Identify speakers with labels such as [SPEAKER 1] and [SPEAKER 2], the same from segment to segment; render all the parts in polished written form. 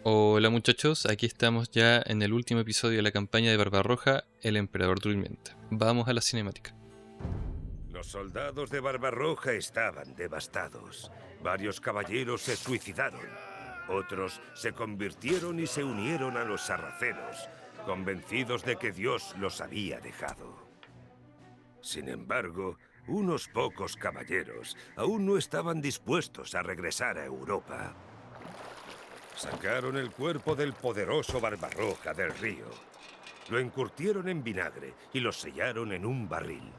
[SPEAKER 1] Hola muchachos, aquí estamos ya en el último episodio de la campaña de Barbarroja, el Emperador Durmiente. Vamos a la cinemática.
[SPEAKER 2] Los soldados de Barbarroja estaban devastados. Varios caballeros se suicidaron. Otros se convirtieron y se unieron a los sarracenos, convencidos de que Dios los había dejado. Sin embargo, unos pocos caballeros aún no estaban dispuestos a regresar a Europa. Sacaron el cuerpo del poderoso Barbarroja del río. Lo encurtieron en vinagre y lo sellaron en un barril.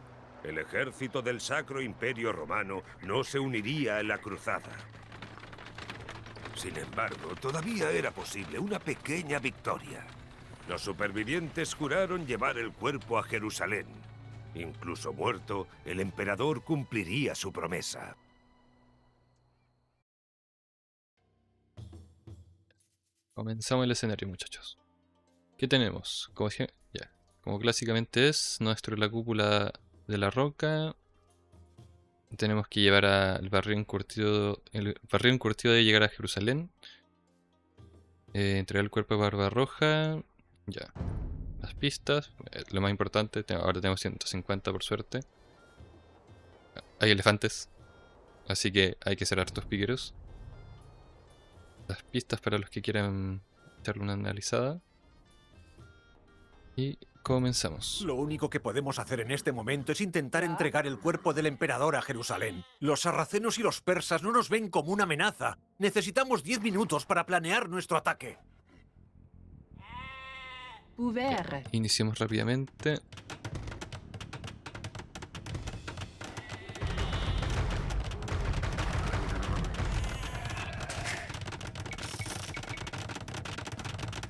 [SPEAKER 2] El ejército del Sacro Imperio Romano no se uniría a la cruzada. Sin embargo, todavía era posible una pequeña victoria. Los supervivientes juraron llevar el cuerpo a Jerusalén. Incluso muerto, el emperador cumpliría su promesa.
[SPEAKER 1] Comenzamos el escenario, muchachos. ¿Qué tenemos? Como clásicamente es, nuestro la cúpula de la roca. Tenemos que llevar al barril encurtido. El barril encurtido de llegar a Jerusalén. Entregar el cuerpo de Barbarroja. Ya. Las pistas. Lo más importante. Ahora tenemos 150 por suerte. Hay elefantes. Así que hay que ser hartos piqueros. Las pistas para los que quieran echarle una analizada. Y comenzamos.
[SPEAKER 3] Lo único que podemos hacer en este momento es intentar entregar el cuerpo del emperador a Jerusalén. Los sarracenos y los persas no nos ven como una amenaza. Necesitamos 10 minutos para planear nuestro ataque.
[SPEAKER 1] Iniciemos rápidamente.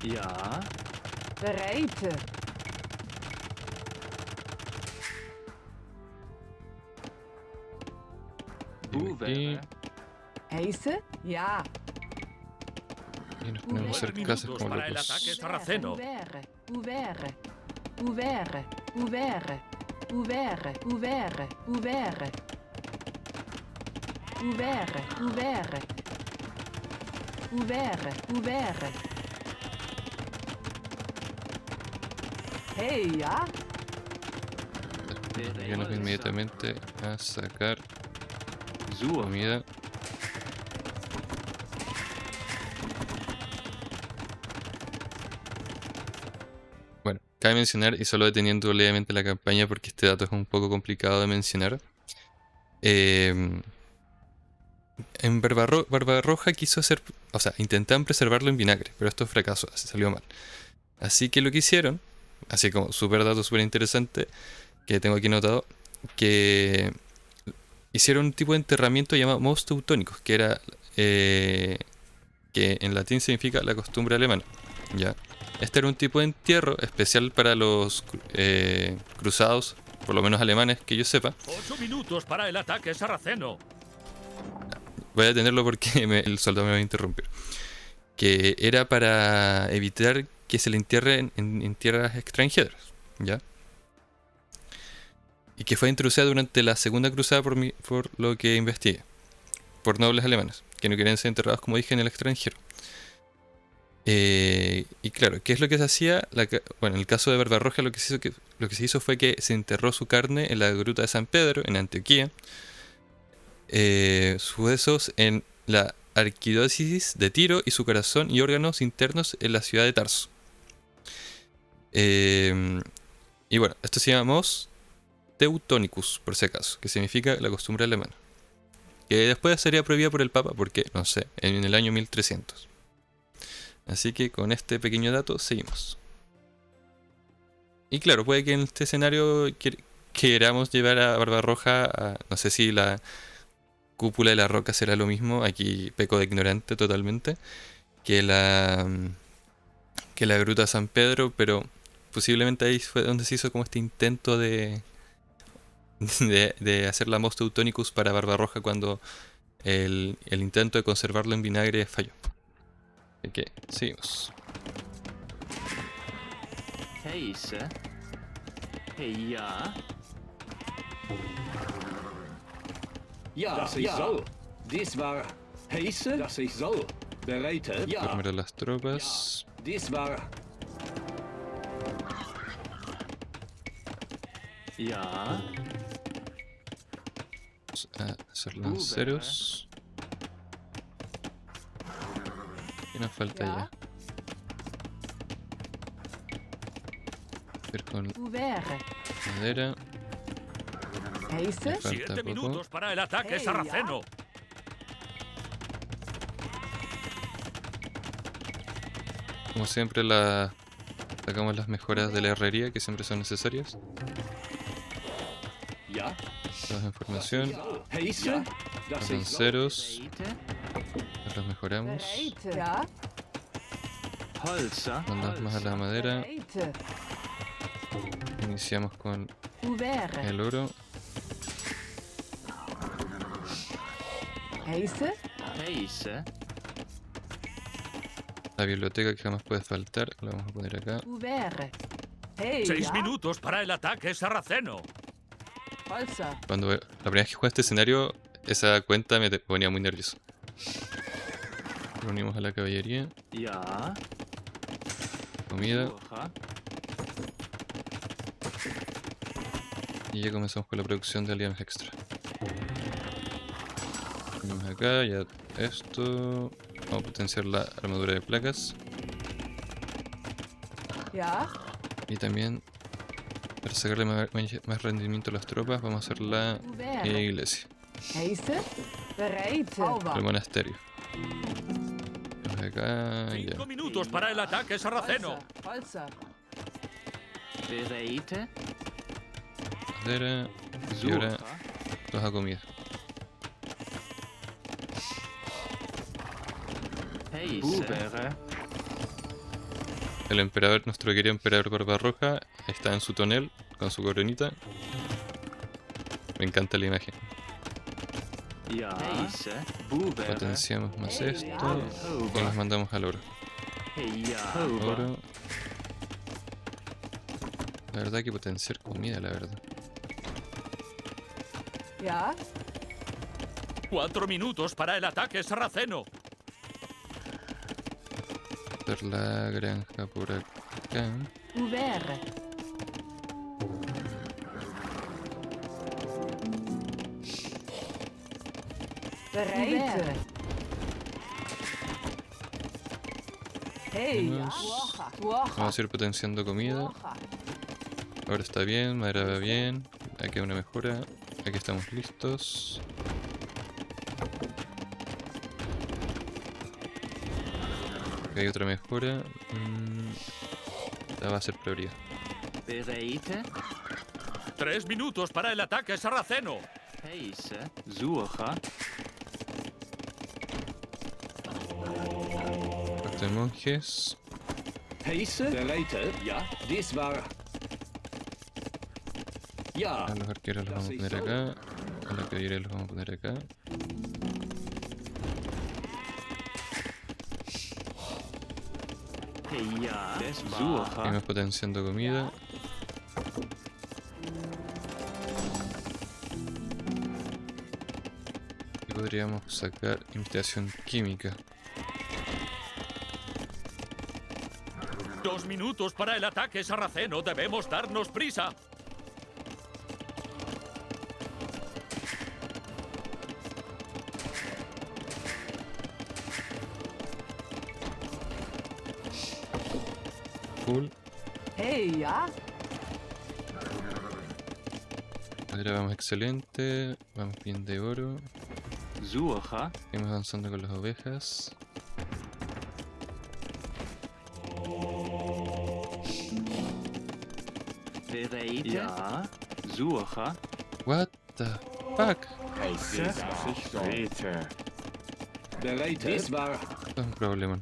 [SPEAKER 4] Ja,
[SPEAKER 5] Bereite.
[SPEAKER 4] hoe
[SPEAKER 1] Aquí.
[SPEAKER 5] Heise? Ja.
[SPEAKER 1] Y nos ponemos a hacer casas como
[SPEAKER 6] para el
[SPEAKER 1] locos.
[SPEAKER 6] ataque sarraceno.
[SPEAKER 5] Ouvert. Hey, ja.
[SPEAKER 1] Llenos inmediatamente a sacar
[SPEAKER 4] zo.
[SPEAKER 1] comida. Bueno, cabe mencionar, y solo deteniendo levemente la campaña porque este dato es un poco complicado de mencionar. En Barbarroja quiso hacer, o sea, intentaban preservarlo en vinagre, pero esto fracasó, salió mal. Así que lo que hicieron, así como super dato súper interesante que tengo aquí notado, que hicieron un tipo de enterramiento llamado Mos Teutónicos, que era que en latín significa la costumbre alemana. ¿Ya? Este era un tipo de entierro especial para los cruzados, por lo menos alemanes que yo sepa.
[SPEAKER 6] 8 minutos para el ataque sarraceno.
[SPEAKER 1] Voy a detenerlo porque el soldado me va a interrumpir. Que era para evitar que se le entierren en tierras extranjeras. ¿Ya? Y que fue introducida durante la segunda cruzada por lo que investigué. Por nobles alemanes, que no querían ser enterrados, como dije, en el extranjero. Y claro, ¿qué es lo que se hacía? Bueno, en el caso de Barbarroja lo que se hizo fue que se enterró su carne en la gruta de San Pedro, en Antioquía. Sus huesos en la arquidiócesis de Tiro y su corazón y órganos internos en la ciudad de Tarso. Y bueno, esto se llama Mos Teutonicus, por si acaso, que significa la costumbre alemana. Que después sería prohibida por el Papa, porque, no sé, en el año 1300. Así que con este pequeño dato seguimos. Y claro, puede que en este escenario queramos llevar a Barbarroja a, no sé si la cúpula de la roca será lo mismo, aquí peco de ignorante totalmente, que la gruta de San Pedro, pero posiblemente ahí fue donde se hizo como este intento de hacer la Mos Teutonicus para Barbarroja cuando el intento de conservarlo en vinagre falló. Así que seguimos.
[SPEAKER 4] Heise. Ja.
[SPEAKER 7] Ja, dat is zo. Dit waar Heese, dat is zo. Bereite? Ja.
[SPEAKER 1] Armar las tropas.
[SPEAKER 7] Dies war...
[SPEAKER 4] Ja.
[SPEAKER 1] Vamos a hacer lanceros. ¿Qué nos falta
[SPEAKER 5] Ja.
[SPEAKER 1] ya? Ir con
[SPEAKER 5] Ouvert.
[SPEAKER 1] madera.
[SPEAKER 5] Heiße.
[SPEAKER 1] Falta
[SPEAKER 6] 7
[SPEAKER 1] poco.
[SPEAKER 6] minutos para el ataque
[SPEAKER 5] Hey,
[SPEAKER 6] sarraceno.
[SPEAKER 1] Como siempre sacamos las mejoras de la herrería que siempre son necesarias.
[SPEAKER 7] Ja.
[SPEAKER 1] Toda la información,
[SPEAKER 7] Heiße?
[SPEAKER 1] los
[SPEAKER 7] Das ist...
[SPEAKER 1] lanceros,
[SPEAKER 4] Bereite.
[SPEAKER 1] los mejoramos.
[SPEAKER 5] Bereite. Ja.
[SPEAKER 4] Holzer.
[SPEAKER 1] Mandamos más a la madera.
[SPEAKER 5] Bereite.
[SPEAKER 1] Iniciamos con
[SPEAKER 5] Ouvert.
[SPEAKER 1] el oro.
[SPEAKER 5] Heiße.
[SPEAKER 4] Heiße.
[SPEAKER 1] La biblioteca que jamás puede faltar. La vamos a poner acá.
[SPEAKER 5] Ouvert. Hey,
[SPEAKER 6] 6
[SPEAKER 5] ja.
[SPEAKER 6] minutos para el ataque sarraceno.
[SPEAKER 5] Holzer.
[SPEAKER 1] Cuando la primera vez que jugué este escenario, esa cuenta me ponía muy nervioso. Reunimos a la caballería.
[SPEAKER 4] Ja.
[SPEAKER 1] Comida.
[SPEAKER 4] Sucher.
[SPEAKER 1] Y ya comenzamos con la producción de alienos extra. Venimos acá, ya esto. Vamos a potenciar la armadura de placas.
[SPEAKER 5] Ja.
[SPEAKER 1] Y también, para sacarle más rendimiento a las tropas, vamos a hacer la
[SPEAKER 5] Ouvert.
[SPEAKER 1] iglesia,
[SPEAKER 5] Heiße. Bereite.
[SPEAKER 1] el monasterio. Vamos acá,
[SPEAKER 6] 5
[SPEAKER 1] ya.
[SPEAKER 6] minutos para el ataque sarraceno.
[SPEAKER 5] Holzer.
[SPEAKER 4] Bereite.
[SPEAKER 1] Madera. Y ahora,
[SPEAKER 4] Sucher.
[SPEAKER 1] toda comida.
[SPEAKER 4] Heiße. Bubere.
[SPEAKER 1] El emperador, nuestro querido emperador Barbarroja, está en su tonel, con su coronita. Me encanta la imagen.
[SPEAKER 4] Ja. Heiße. Bubere.
[SPEAKER 1] Potenciamos más
[SPEAKER 5] Hey,
[SPEAKER 1] esto.
[SPEAKER 4] ja.
[SPEAKER 1] Y nos mandamos al oro.
[SPEAKER 4] Ja.
[SPEAKER 1] Oro. La verdad que potenciar comida, la verdad.
[SPEAKER 5] Ja.
[SPEAKER 6] 4 minutos para el ataque sarraceno.
[SPEAKER 1] Hacer la granja por acá.
[SPEAKER 5] Ouvert. Bereite. Hey, ja.
[SPEAKER 1] Vamos.
[SPEAKER 5] Wocha.
[SPEAKER 1] Vamos a ir potenciando comida.
[SPEAKER 5] Wocha.
[SPEAKER 1] Ahora está bien, madera va bien. Aquí hay una mejora. Aquí estamos listos. Aquí hay otra mejora. Esta va a ser prioridad.
[SPEAKER 4] Bereite.
[SPEAKER 6] 3 minutos para el ataque sarraceno.
[SPEAKER 4] Heiße. Sucher.
[SPEAKER 1] Pacto de monjes.
[SPEAKER 7] Heiße? Bereite? Ja. Dies war... Ja.
[SPEAKER 1] A los arqueros los vamos a poner acá. A la caballería los vamos a poner acá.
[SPEAKER 4] Ja.
[SPEAKER 1] Seguimos
[SPEAKER 4] Sucher.
[SPEAKER 1] potenciando comida. Y podríamos sacar investigación química.
[SPEAKER 6] 2 minutos para el ataque sarraceno. Debemos darnos prisa.
[SPEAKER 1] Cool.
[SPEAKER 5] Hey, ja.
[SPEAKER 1] Madera vamos excelente. Vamos bien de oro.
[SPEAKER 4] Sucher.
[SPEAKER 1] Seguimos avanzando con las ovejas.
[SPEAKER 4] Bereite. Ja. Sucher.
[SPEAKER 1] What the fuck?
[SPEAKER 7] Bereite? Dies war...
[SPEAKER 1] Esto es un problema.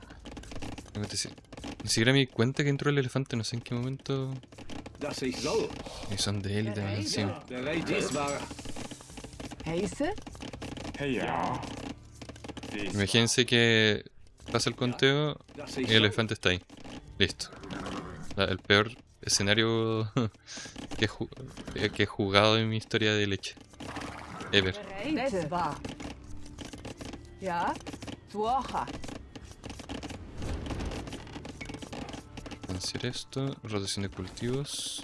[SPEAKER 1] Ni siquiera me di cuenta que entró el elefante, no sé en qué momento.
[SPEAKER 7] Das ich soll.
[SPEAKER 1] Y son de élite más encima.
[SPEAKER 7] Bereite? Dies war...
[SPEAKER 5] Heiße.
[SPEAKER 1] Imagínense que pasa el conteo
[SPEAKER 7] Das
[SPEAKER 1] y
[SPEAKER 7] ich
[SPEAKER 1] el
[SPEAKER 7] soll.
[SPEAKER 1] elefante está ahí. Listo. El peor escenario que he jugado en mi historia de leche. Ever.
[SPEAKER 5] Bereite. Das war. Ja. Wocha.
[SPEAKER 1] potenciar esto. Rotación de cultivos.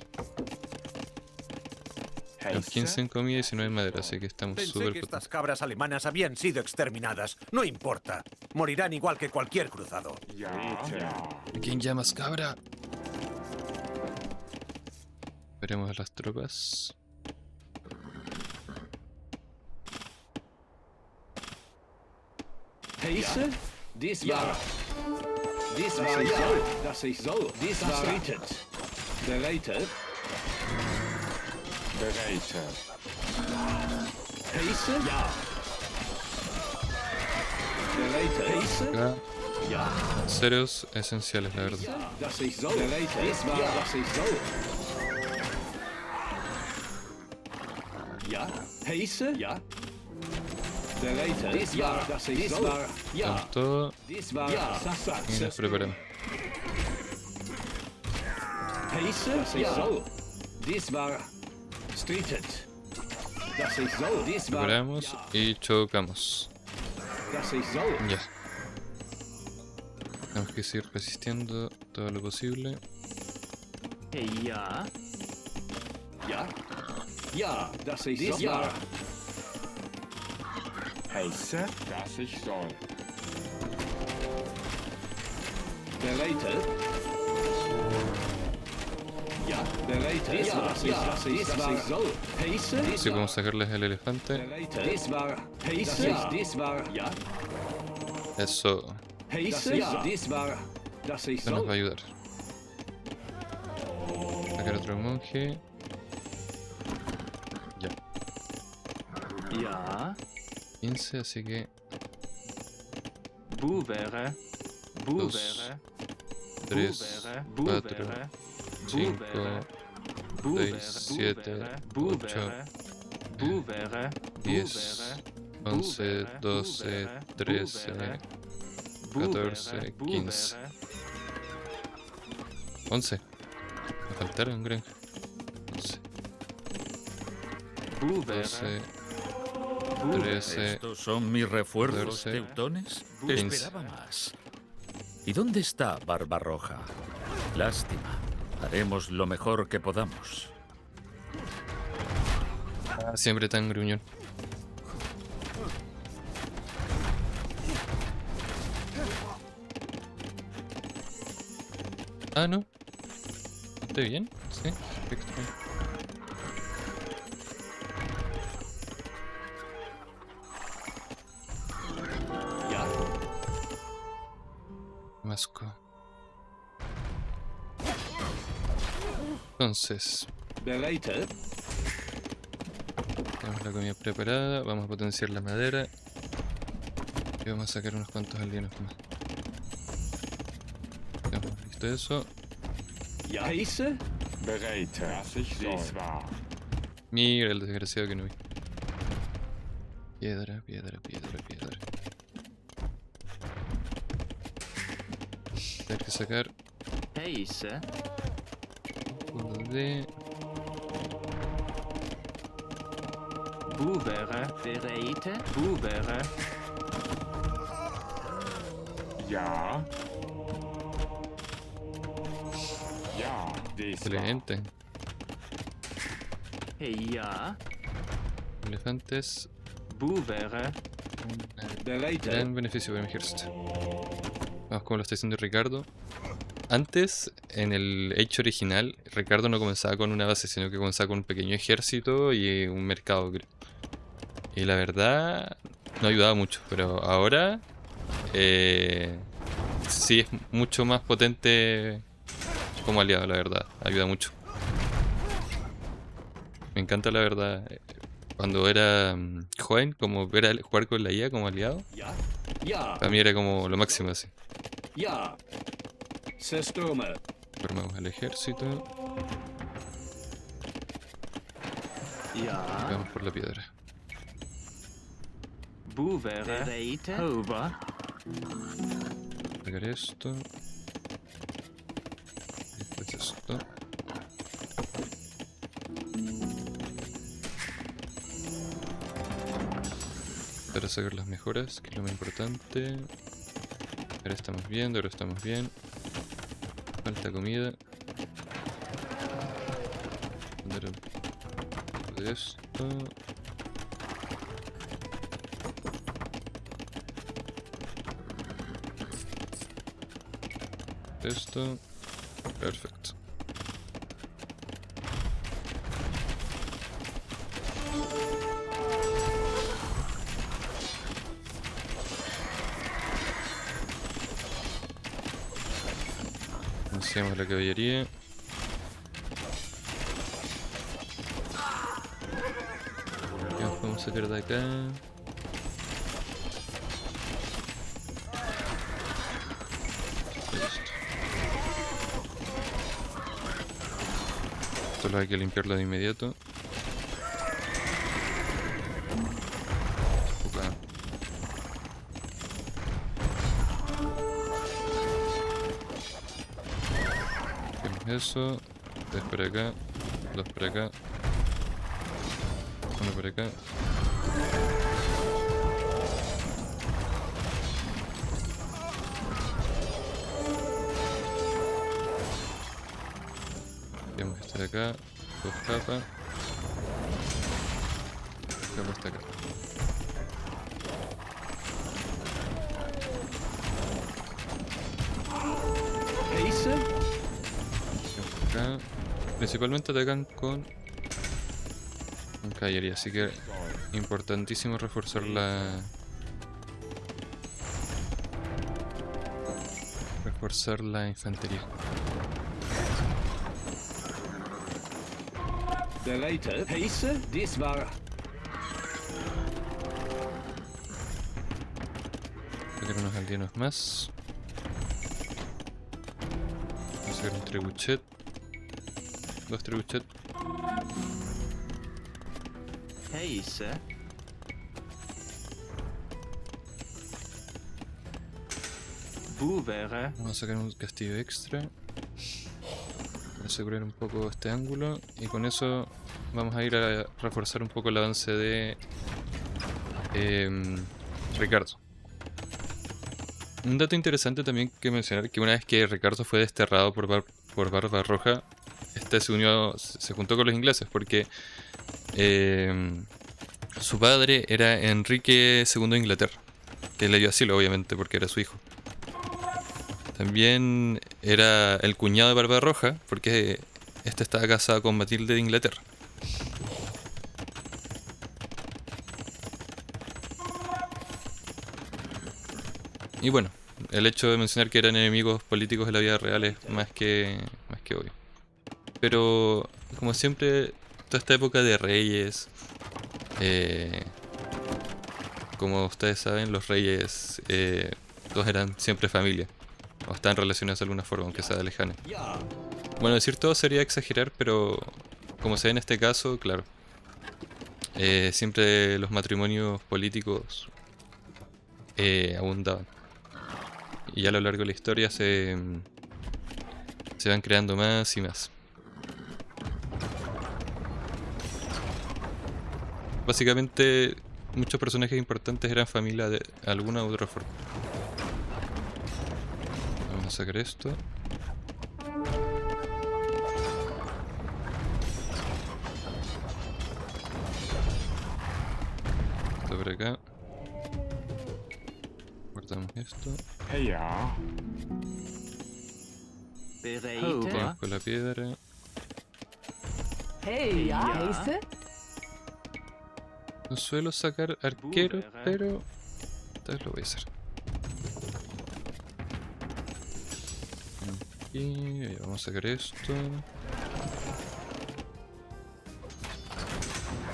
[SPEAKER 1] Tenemos 15 en comida y 19 en madera, así que estamos
[SPEAKER 3] Pensé
[SPEAKER 1] súper
[SPEAKER 3] que
[SPEAKER 1] potentes.
[SPEAKER 3] estas cabras alemanas habían sido exterminadas. No importa. Morirán igual que cualquier cruzado.
[SPEAKER 1] ¿A quién llamas, cabra? Veremos a las tropas.
[SPEAKER 7] Heise? Dies war... Dies war ja, dass ich soll. Dies war... Bereitet. Heise? Ja. Bereitet. Heise?
[SPEAKER 1] Acá,
[SPEAKER 7] Ja.
[SPEAKER 1] cereos esenciales, la verdad.
[SPEAKER 7] Dass ich soll. Bereitet. Dies war, dass ich soll. Ja. Heise? Ja. Bereitet. Dies war, dass ich soll. Ja.
[SPEAKER 1] Tenemos todo
[SPEAKER 7] Dies war... Ja.
[SPEAKER 1] y nos preparamos.
[SPEAKER 7] Heise? Das ich soll. Dies war... Streetet. Das ich soll. Dies war...
[SPEAKER 1] Preparamos y chocamos.
[SPEAKER 7] Das ich soll.
[SPEAKER 1] Ya. Tenemos que seguir resistiendo todo lo posible.
[SPEAKER 4] Ja.
[SPEAKER 7] Ja. Ja, das ich soll. Ja.
[SPEAKER 8] Heiße, dass ich soll.
[SPEAKER 7] Bereitet. Ja. Bereitet. Ja, das ich soll. Heise?
[SPEAKER 1] Así podemos sacarles el elefante.
[SPEAKER 7] Bereitet. Dies war... Heise? Dies war... Ja.
[SPEAKER 1] Eso.
[SPEAKER 7] Heise? Ja. Dies war... Das ich
[SPEAKER 1] Esto nos va a
[SPEAKER 7] soll.
[SPEAKER 1] ayudar. Sacar otro monje. Ya.
[SPEAKER 4] Ja.
[SPEAKER 1] 15, así que
[SPEAKER 4] Boevere. Boevere.
[SPEAKER 1] 3, 4, 5, 6, 7, 8, 10, 11, 12, 13, 14, 15. 11. Me faltaron, granja. 11, 12, 13.
[SPEAKER 6] ¿Estos son mis refuerzos
[SPEAKER 1] 14,
[SPEAKER 6] teutones?
[SPEAKER 1] 15.
[SPEAKER 6] Esperaba más. ¿Y dónde está Barbarroja? Lástima. Haremos lo mejor que podamos.
[SPEAKER 1] Siempre tan gruñón. Ah, no. ¿Estoy bien? Sí, perfecto.
[SPEAKER 7] Ja.
[SPEAKER 1] Masco. Entonces,
[SPEAKER 7] Bereitet.
[SPEAKER 1] tenemos la comida preparada, vamos a potenciar la madera y vamos a sacar unos cuantos alienos más. Tenemos listo eso.
[SPEAKER 7] Ja. Heise?
[SPEAKER 8] Bereitet, dass ich soll. Dies war.
[SPEAKER 1] Mira el desgraciado que no vi. Piedra, piedra, piedra, piedra. Hay que sacar
[SPEAKER 4] Heise.
[SPEAKER 1] uno de...
[SPEAKER 4] Boevere. Bereite. Boevere.
[SPEAKER 8] Ja. Ja, dies war.
[SPEAKER 1] Excelente.
[SPEAKER 4] Ja.
[SPEAKER 1] Elefantes.
[SPEAKER 4] Boevere.
[SPEAKER 7] Bereitet.
[SPEAKER 1] Gran beneficio para mi ejército. Vamos como lo está diciendo Ricardo. Antes, en el Age original, Ricardo no comenzaba con una base, sino que comenzaba con un pequeño ejército y un mercado, creo. Y la verdad, no ayudaba mucho, pero ahora sí es mucho más potente como aliado, la verdad. Ayuda mucho. Me encanta, la verdad. Cuando era joven, como ver jugar con la IA como aliado,
[SPEAKER 7] Ja. Ja.
[SPEAKER 1] para mí era como lo máximo así.
[SPEAKER 7] Ja. Zerstürme.
[SPEAKER 1] Formamos el ejército y
[SPEAKER 4] Ja.
[SPEAKER 1] vamos por la piedra.
[SPEAKER 4] Boevere. Bereite. Hover.
[SPEAKER 1] Pegar esto. Después esto. Para sacar las mejoras, que es lo más importante. Ahora estamos bien, ahora estamos bien. Falta comida. Poner de esto. Esto. Perfecto. Iniciamos la caballería. Ya nos podemos sacar de acá. Listo. Solo hay que limpiarlo de inmediato. Opa. Eso, 3 por acá, 2 por acá, 1 por acá. Tenemos este de acá, 2 capas. Capa hasta acá.
[SPEAKER 7] Haste.
[SPEAKER 1] Acá. Principalmente atacan con caballería, así que importantísimo reforzar la infantería.
[SPEAKER 7] Bereitet. Haste. Dies war.
[SPEAKER 1] Meter unos aldeanos más. Vamos a hacer un trebuchet. 2 trebuchet.
[SPEAKER 4] Haste. Boevere.
[SPEAKER 1] Vamos a sacar un castillo extra para asegurar un poco este ángulo, y con eso vamos a ir a reforzar un poco el avance de Ricardo. Un dato interesante también que mencionar, que una vez que Ricardo fue desterrado por Barbarroja, este se juntó con los ingleses porque su padre era Enrique II de Inglaterra, que le dio asilo obviamente porque era su hijo. También era el cuñado de Barbarroja, porque este estaba casado con Matilde de Inglaterra. Y bueno, el hecho de mencionar que eran enemigos políticos de la vida real es más que obvio. Pero, como siempre, toda esta época de reyes, como ustedes saben, los reyes todos eran siempre familia, o están relacionados de alguna forma, aunque sea lejana. Bueno, decir todo sería exagerar, pero como se ve en este caso, claro, siempre los matrimonios políticos abundaban. Y a lo largo de la historia se van creando más y más. Básicamente, muchos personajes importantes eran familia de alguna u otra forma. Vamos a sacar esto. Esto por acá. Guardamos esto.
[SPEAKER 8] Ja.
[SPEAKER 4] Bereite.
[SPEAKER 1] Vamos con la piedra.
[SPEAKER 5] Hey, ja,
[SPEAKER 4] Ja.
[SPEAKER 5] Haste.
[SPEAKER 1] No suelo sacar arquero, pero esta vez lo voy a hacer. Y vamos a sacar esto.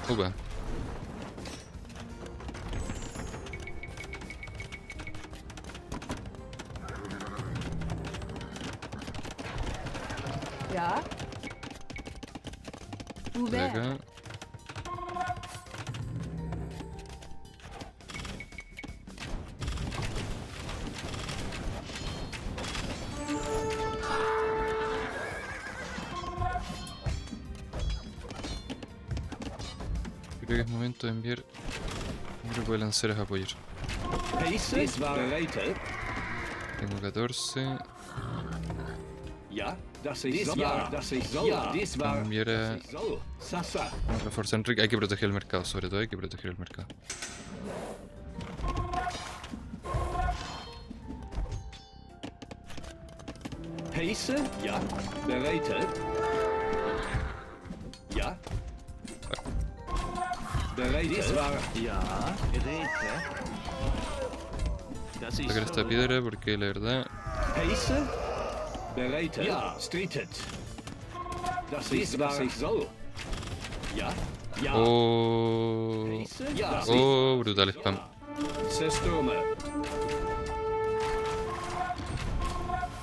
[SPEAKER 1] Opa.
[SPEAKER 5] Ja.
[SPEAKER 1] De
[SPEAKER 5] Boevere.
[SPEAKER 1] acá. Creo que es momento de enviar un grupo de lanceros a apoyar.
[SPEAKER 7] Haste. Dies war. Bereitet.
[SPEAKER 1] Tengo 14.
[SPEAKER 7] Ja, das ich soll. Ja, das ich soll. Dies war.
[SPEAKER 1] Cambiar a
[SPEAKER 7] Ich soll. Sasa.
[SPEAKER 1] reforzar Enrique. Hay que proteger el mercado, sobre todo hay que proteger el mercado.
[SPEAKER 7] Pace? Ja. Bereite? Ja. Bereite? Dies war.
[SPEAKER 4] Ja, Geräte. Das ist
[SPEAKER 1] Sacar esta piedra porque la verdad.
[SPEAKER 7] Pace? Bereite? Ja. Streetet. Das ist was ich soll. Ja. Ja.
[SPEAKER 1] Oh.
[SPEAKER 7] Pace? Ja.
[SPEAKER 1] Oh, brutal spam.
[SPEAKER 7] Sestome.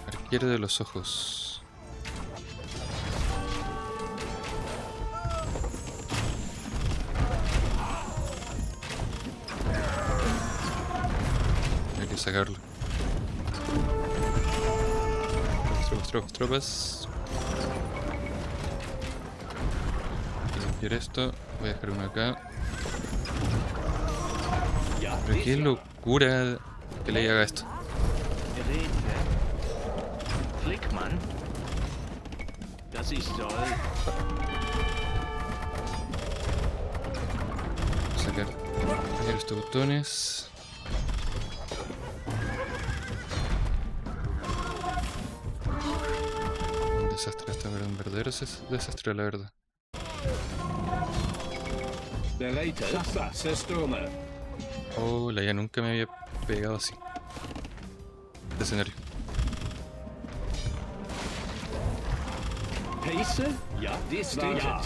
[SPEAKER 1] Arquero de los ojos. Hay que sacarlo. Tropas. Voy a limpiar esto. Voy a dejar uno acá.
[SPEAKER 7] Ja.
[SPEAKER 1] Pero qué locura que le haga esto.
[SPEAKER 4] Geräte. Flickmann. Das ich soll.
[SPEAKER 1] Sacar estos botones. Un desastre esto, pero un verdadero desastre, la verdad.
[SPEAKER 7] Bereite? Sasa. Sestome.
[SPEAKER 1] Oh, la ya nunca me había pegado así. Este escenario.
[SPEAKER 7] Pace? Ja. Dies war. Ja.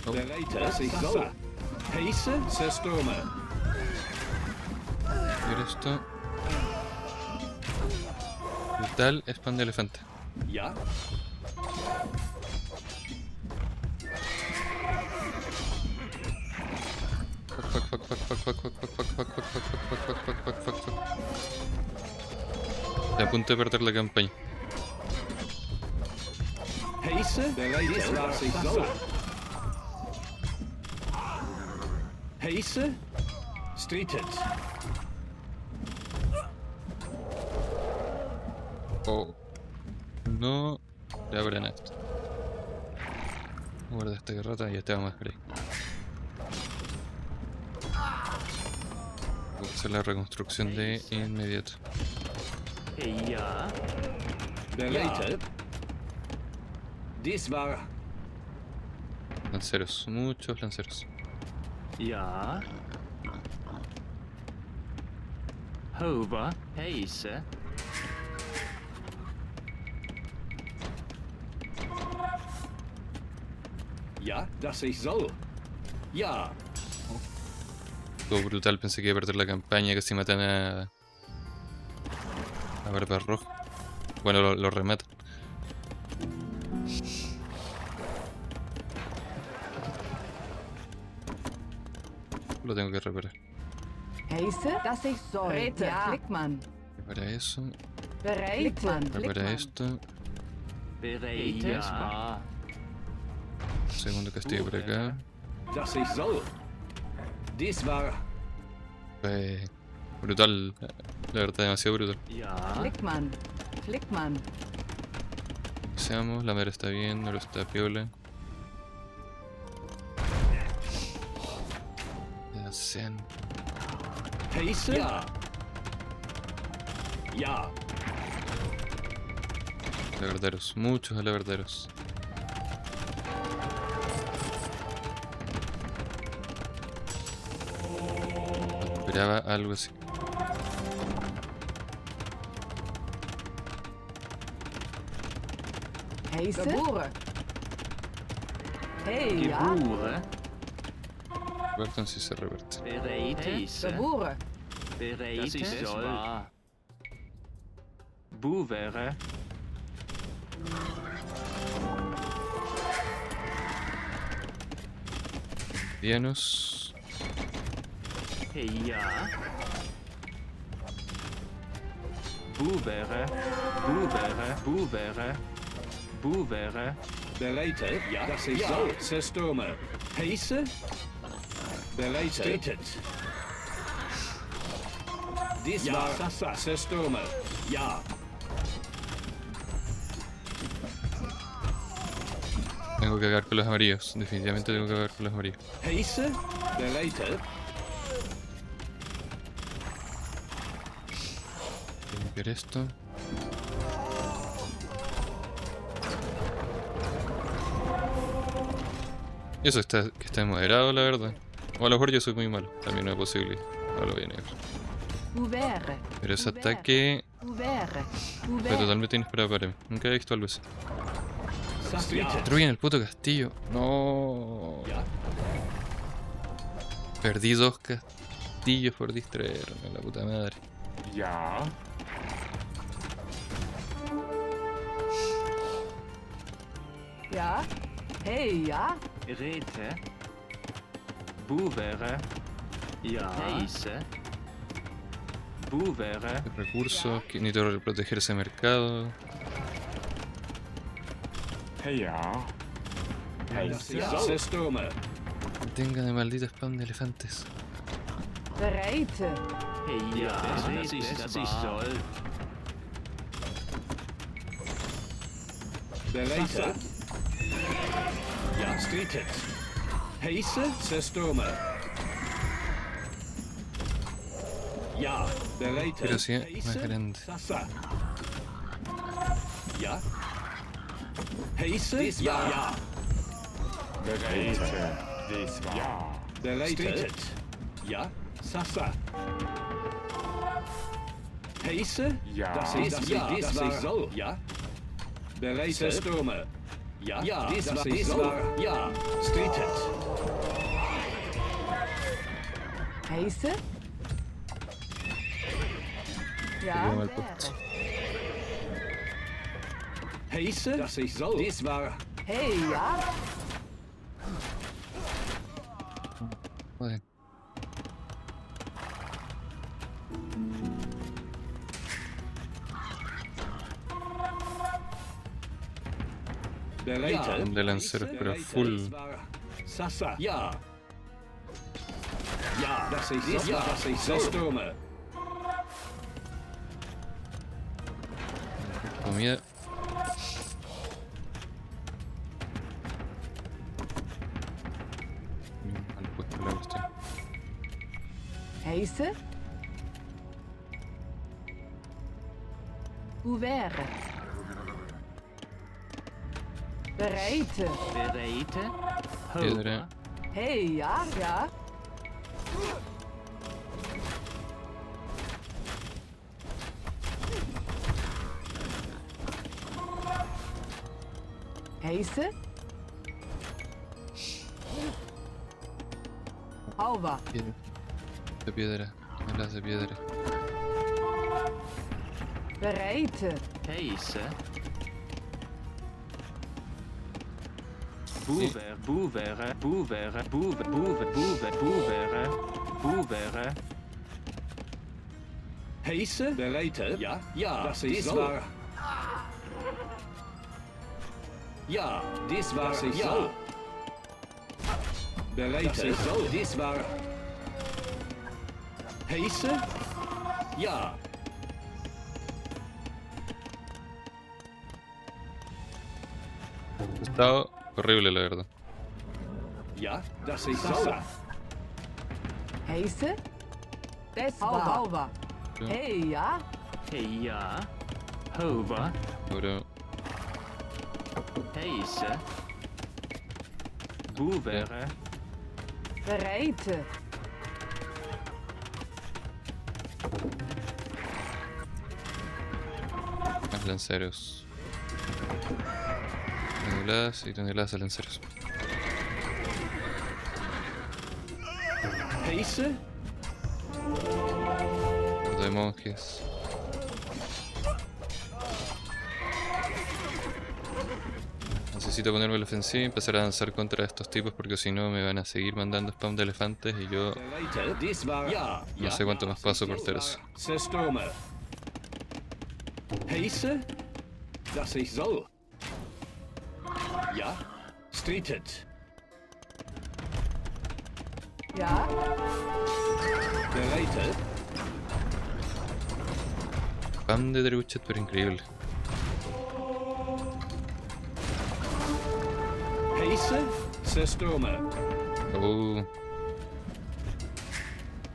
[SPEAKER 1] Oh,
[SPEAKER 7] Bereite? Das ich soll. Pace? Sestome.
[SPEAKER 1] mira esto. Brutal spam de elefante.
[SPEAKER 7] Ja.
[SPEAKER 1] Estoy a punto de perder la campaña.
[SPEAKER 7] Pace? Bereite? Dies war ich soll. Pace? Streetet.
[SPEAKER 1] Oh. No le abran esto. Guarda esta garrota y este va más grey. Voy a hacer la reconstrucción de inmediato.
[SPEAKER 4] Ja.
[SPEAKER 7] Bereite? Dies war.
[SPEAKER 1] Lanceros, muchos lanceros.
[SPEAKER 4] Ja. Hover. Pace.
[SPEAKER 7] Ja, das ich soll. Ja.
[SPEAKER 1] Todo brutal, pensé que iba a perder la campaña, casi matan a Barba Roja. Bueno, lo rematan. Lo tengo que reparar.
[SPEAKER 5] Pace? Das ich soll. Bereite. Ja. Flickmann.
[SPEAKER 1] Repara eso,
[SPEAKER 5] Bereite.
[SPEAKER 1] repara
[SPEAKER 5] Flickmann.
[SPEAKER 1] esto.
[SPEAKER 4] Bereite. Ja.
[SPEAKER 1] Segundo castillo por acá.
[SPEAKER 7] Das ich soll. Dies war.
[SPEAKER 1] Brutal, la verdad, demasiado brutal.
[SPEAKER 4] Ja.
[SPEAKER 5] Flickmann. Flickmann.
[SPEAKER 1] Seamos, la madera está bien, no lo está piola. Ya sean.
[SPEAKER 7] Pace? Ja. Ja.
[SPEAKER 1] Alabarderos, muchos alabarderos. Esperaba algo así.
[SPEAKER 5] Pace? Geboren. Hey, ja.
[SPEAKER 4] Geboren.
[SPEAKER 1] Revertan si se reverte.
[SPEAKER 4] Bereite.
[SPEAKER 5] Geboren.
[SPEAKER 4] Bereite. Das ich soll. Buvere.
[SPEAKER 1] Dianos.
[SPEAKER 4] Ja. Buvere. Buvere. Buvere. Buvere.
[SPEAKER 7] Bereite? Ja. Das ich soll. Sestome. Pace? Bereite? Streetet. Dies war. Sestome. Ja.
[SPEAKER 1] Tengo que acabar con los amarillos. Definitivamente tengo que acabar con los amarillos.
[SPEAKER 7] Heiße, bereitet,
[SPEAKER 1] Voy a limpiar esto. Y eso que está moderado, la verdad. O a lo mejor yo soy muy malo. También no es posible. No lo voy a negar.
[SPEAKER 5] Ouvert.
[SPEAKER 1] Pero ese ataque
[SPEAKER 5] Ouvert.
[SPEAKER 1] fue
[SPEAKER 5] Ouvert.
[SPEAKER 1] totalmente inesperado para mí. Nunca había visto algo así.
[SPEAKER 7] Sastritet,
[SPEAKER 1] Destruyen el puto castillo. No.
[SPEAKER 7] ja,
[SPEAKER 1] Perdí 2 castillos por distraerme, la puta madre.
[SPEAKER 8] Ja.
[SPEAKER 5] Ja. Hey, ja.
[SPEAKER 4] Rete. Buvere.
[SPEAKER 7] ja,
[SPEAKER 4] Heiße. Buvere.
[SPEAKER 1] Recursos, que necesito proteger ese mercado.
[SPEAKER 8] Ja. Heiße.
[SPEAKER 7] ja, Zerstürme,
[SPEAKER 1] Tengan de maldito spam de elefantes.
[SPEAKER 5] Bereit.
[SPEAKER 4] Hey, ja, das ist soll.
[SPEAKER 7] bereitet, ja, stritet, heiße, Zerstürme, ja, bereitet,
[SPEAKER 1] Pero sí, más
[SPEAKER 7] heiße,
[SPEAKER 1] grande.
[SPEAKER 7] Sasa, ja, heiße, ja, ja,
[SPEAKER 8] Bereite. Dies war. Ja.
[SPEAKER 7] bereitet, ja, Sasa, heiße,
[SPEAKER 8] Ja.
[SPEAKER 7] das ist ja, das ich soll, ja, bereitet, Zerstürme, ja, ja, das war, ja, stritet,
[SPEAKER 5] Heiße. Ja.
[SPEAKER 1] Llegué mal puesto.
[SPEAKER 7] heiße, das ich soll, dies war,
[SPEAKER 5] Hey, ja.
[SPEAKER 1] Joder.
[SPEAKER 7] bereitet,
[SPEAKER 1] De lanceros, pero full.
[SPEAKER 7] Sasa, ja. Ja, das ich soll, ja, das ich Zerstürme,
[SPEAKER 1] Comida. Mal puesto la cuestión.
[SPEAKER 5] Heiße. Ouvert. Bereit.
[SPEAKER 4] Bereite.
[SPEAKER 1] Piedra.
[SPEAKER 5] Hey, ja, ja. Heiße. Hauber.
[SPEAKER 1] Piedra. De piedra. Alas de piedra.
[SPEAKER 5] Bereit.
[SPEAKER 4] Heiße. Buvere. Buvere. Buvere. Buvere. Buvere. Buvere. Buvere.
[SPEAKER 7] heiße, bereitet, ja, ja, das ich soll. Ja, dies war, das ich soll. Bereitet, dies war. Heiße, ja.
[SPEAKER 1] Estado horrible, la verdad.
[SPEAKER 7] Ja, das ich soll.
[SPEAKER 5] Heiße? Das war. Hey, ja?
[SPEAKER 4] Hey, ja. Hover.
[SPEAKER 1] Bro.
[SPEAKER 4] Heiße. Buvere.
[SPEAKER 5] Bereit.
[SPEAKER 1] Más lanceros. Toneladas y toneladas de lanceros.
[SPEAKER 7] Heiße,
[SPEAKER 1] Horda de monjes. Necesito ponerme la ofensiva y empezar a avanzar contra estos tipos porque si no me van a seguir mandando spam de elefantes y yo
[SPEAKER 7] bereitet, dies war, ja,
[SPEAKER 1] no sé cuánto más paso por hacer eso.
[SPEAKER 7] Zerstürme. Heiße, dass ich soll. Ja, streetet.
[SPEAKER 5] Ja?
[SPEAKER 7] Bereitet,
[SPEAKER 1] Spam de trebuchet pero increíble.
[SPEAKER 7] Heise, Zerstürmer.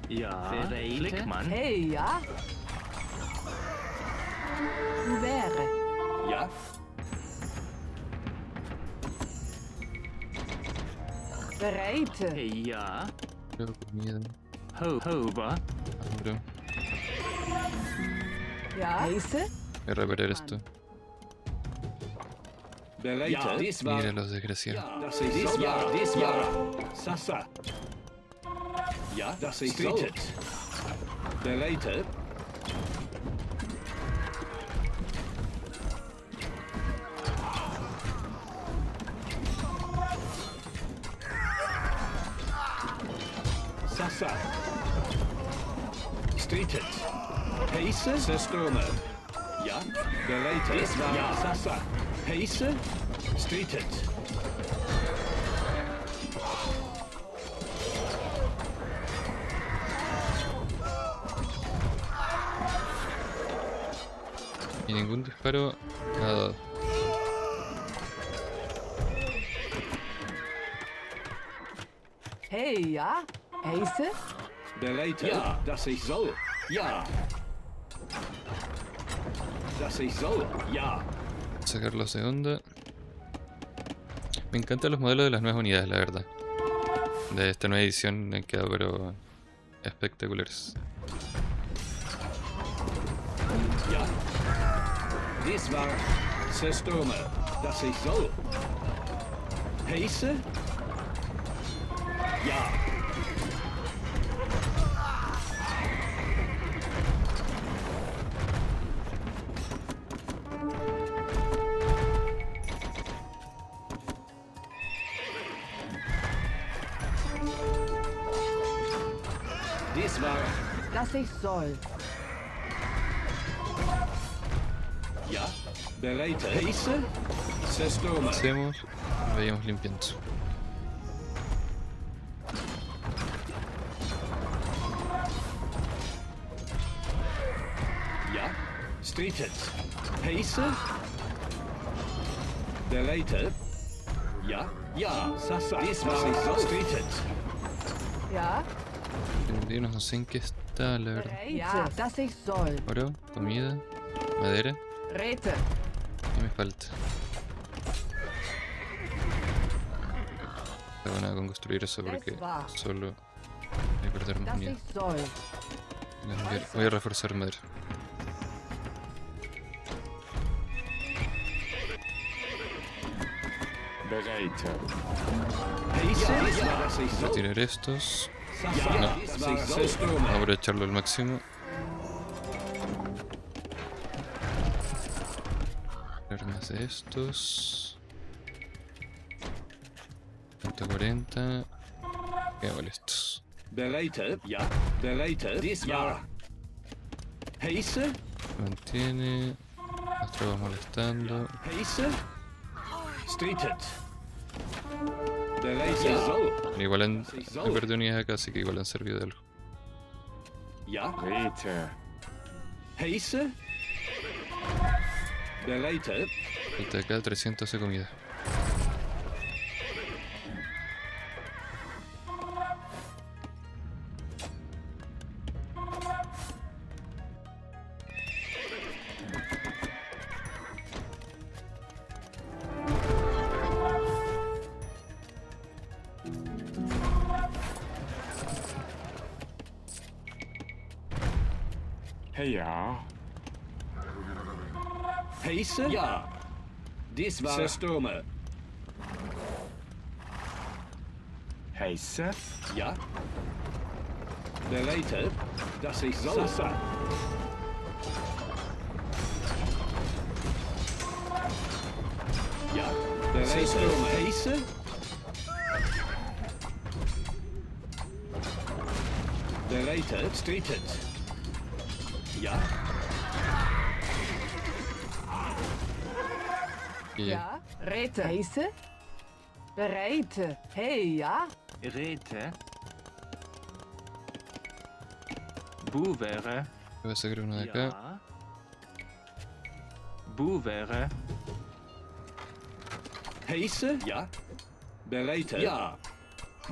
[SPEAKER 4] Ja, Flickmann.
[SPEAKER 5] Hey, ja. Wäre.
[SPEAKER 7] Ja,
[SPEAKER 5] Bereite.
[SPEAKER 4] Ja,
[SPEAKER 1] Creo comida.
[SPEAKER 4] Hover.
[SPEAKER 1] Ahora.
[SPEAKER 5] Ja. Heiße.
[SPEAKER 1] Voy a reparar esto.
[SPEAKER 7] Bereite. Ja, dies war.
[SPEAKER 1] Mira los desgraciados.
[SPEAKER 7] Ja, das ist dies war. Sasa. Ja, das ist Streetet. Bereite. Sasa. Streetet. Heise, Zerstürmer. Ja, bereite. Dies war. Ja, Sasa. Heise, Streetet.
[SPEAKER 1] Y ningún disparo ha dado.
[SPEAKER 5] Hey, ja. Heiße.
[SPEAKER 7] Bereite. Ja, dass ich soll. Ja. Dass ich soll. Ja.
[SPEAKER 1] Sacarlos de onda. Me encantan los modelos de las nuevas unidades, la verdad. De esta nueva edición han quedado pero espectaculares.
[SPEAKER 7] Ja. Dies war Zerstürmer. Dass ich soll. Heise. Ja. Dies war.
[SPEAKER 5] Dass ich soll.
[SPEAKER 7] Ja. Bereite. Heise. Zerstürmer.
[SPEAKER 1] Hacemos y vayamos limpiando.
[SPEAKER 7] Ja. Streetet. Heise. Bereite. Ja. Ja. Sasa. Dies war so. Streetet.
[SPEAKER 5] Ja.
[SPEAKER 1] Prendimos, no sé en qué está, la verdad.
[SPEAKER 5] Bereite. Ja. Dass ich soll.
[SPEAKER 1] Oro, comida, madera.
[SPEAKER 5] Rete.
[SPEAKER 1] ¿Qué me falta? No hago nada con construir eso porque solo voy a perder más
[SPEAKER 5] Dass
[SPEAKER 1] unidades.
[SPEAKER 5] ich soll.
[SPEAKER 1] Voy a reforzar madera.
[SPEAKER 8] Bereite.
[SPEAKER 7] Heise. Ja. Dass ich soll.
[SPEAKER 1] Retirar estos.
[SPEAKER 7] Sasa.
[SPEAKER 1] No.
[SPEAKER 7] Dies war Zerstürmer.
[SPEAKER 1] Aprovecharlo al máximo. Tirar más de estos. 140. Qué molestos.
[SPEAKER 7] Bereite. Ja. Bereite. Dies war. Heise.
[SPEAKER 1] Mantiene. Las tropas molestando.
[SPEAKER 7] Heise. Streetet. Bereite. Soll.
[SPEAKER 1] Pero igual han perdido unidades acá, así que igual han servido de algo.
[SPEAKER 7] Ja.
[SPEAKER 8] Rete.
[SPEAKER 7] Heise. Bereite.
[SPEAKER 1] Falta acá 300 de comida.
[SPEAKER 8] Ja.
[SPEAKER 7] Heise. Ja. Dies war Zerstürmer.
[SPEAKER 8] Heise.
[SPEAKER 7] Ja. Bereite. Dass ich soll. Sasa. Ja. Bereite. Heise. Bereite. Streetet. Ja.
[SPEAKER 1] Y
[SPEAKER 5] Ja. Rete. Heiße. Bereite. Hey, ja.
[SPEAKER 4] Rete. Buvere.
[SPEAKER 1] voy a sacar uno de acá.
[SPEAKER 4] Ja. Buvere.
[SPEAKER 7] Heise. Ja. Bereite. Ja.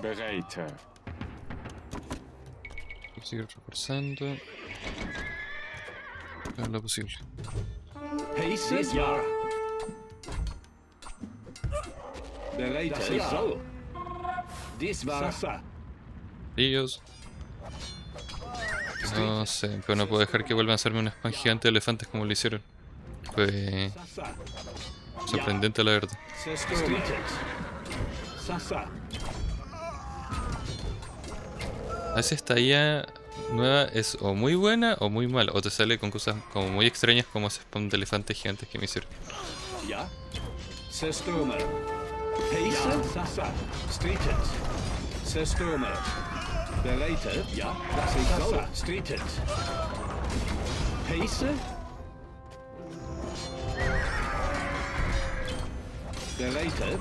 [SPEAKER 8] Bereite.
[SPEAKER 1] Seguir reforzando. Todo lo posible.
[SPEAKER 7] Pace. Ja. Bereite. Das ist so. Dies war... Sasa.
[SPEAKER 1] Ellos. No sé, pero no puedo dejar que vuelvan a hacerme un spam gigante de elefantes como lo hicieron. Fue
[SPEAKER 7] Sasa.
[SPEAKER 1] sorprendente la verdad.
[SPEAKER 7] Streeted. Sasa.
[SPEAKER 1] A veces esta IA nueva es o muy buena o muy mala, o te sale con cosas como muy extrañas como ese spam de elefantes gigantes que me hicieron.
[SPEAKER 7] Ja. Sestome. Pace. Sasa. Streeted. Sestome. Bereite. Ja. Das ist so. Streeted. Pace. Bereite.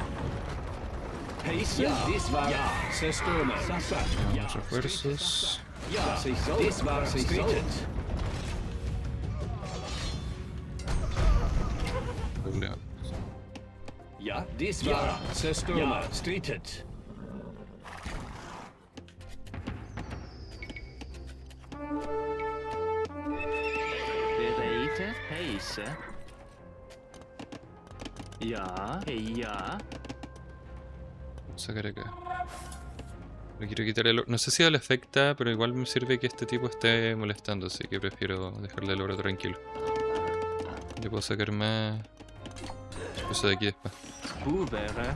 [SPEAKER 7] Pace. Ja. Dies war... Ja. Sestome. Sasa. Ja.
[SPEAKER 1] Los refuerzos.
[SPEAKER 7] Ja. Das ist so. Dies war streeted.
[SPEAKER 1] Problema.
[SPEAKER 7] Ja. Dies war... Sestome. Streeted.
[SPEAKER 4] Bereite. Pace. Ja. Ja.
[SPEAKER 1] Sacar acá. Le quiero quitar el oro. No sé si le afecta, pero igual me sirve que este tipo esté molestando, así que prefiero dejarle el oro tranquilo. Le puedo sacar más cosas de aquí después.
[SPEAKER 4] Hubere.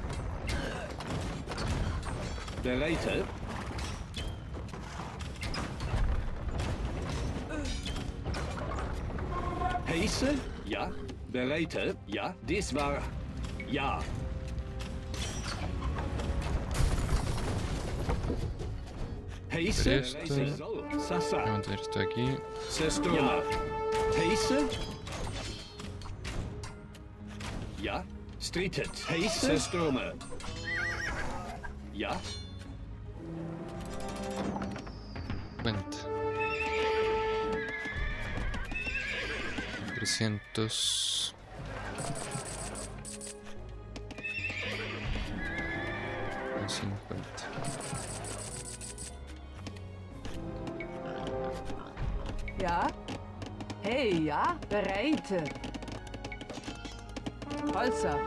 [SPEAKER 7] Bereite. Pace? Ja. Bereite? Ja. Dies war... Ja. Pace?
[SPEAKER 1] Esto.
[SPEAKER 7] Bereite. So.
[SPEAKER 1] Voy a
[SPEAKER 7] Sasa.
[SPEAKER 1] mantener esto aquí.
[SPEAKER 7] Sestoma. Pace? Ja. Streeted. Pace? Sestoma. Ja.
[SPEAKER 1] Cuenta. 300. Y 50.
[SPEAKER 5] Ja. Hey, ja. Bereite. Holzer.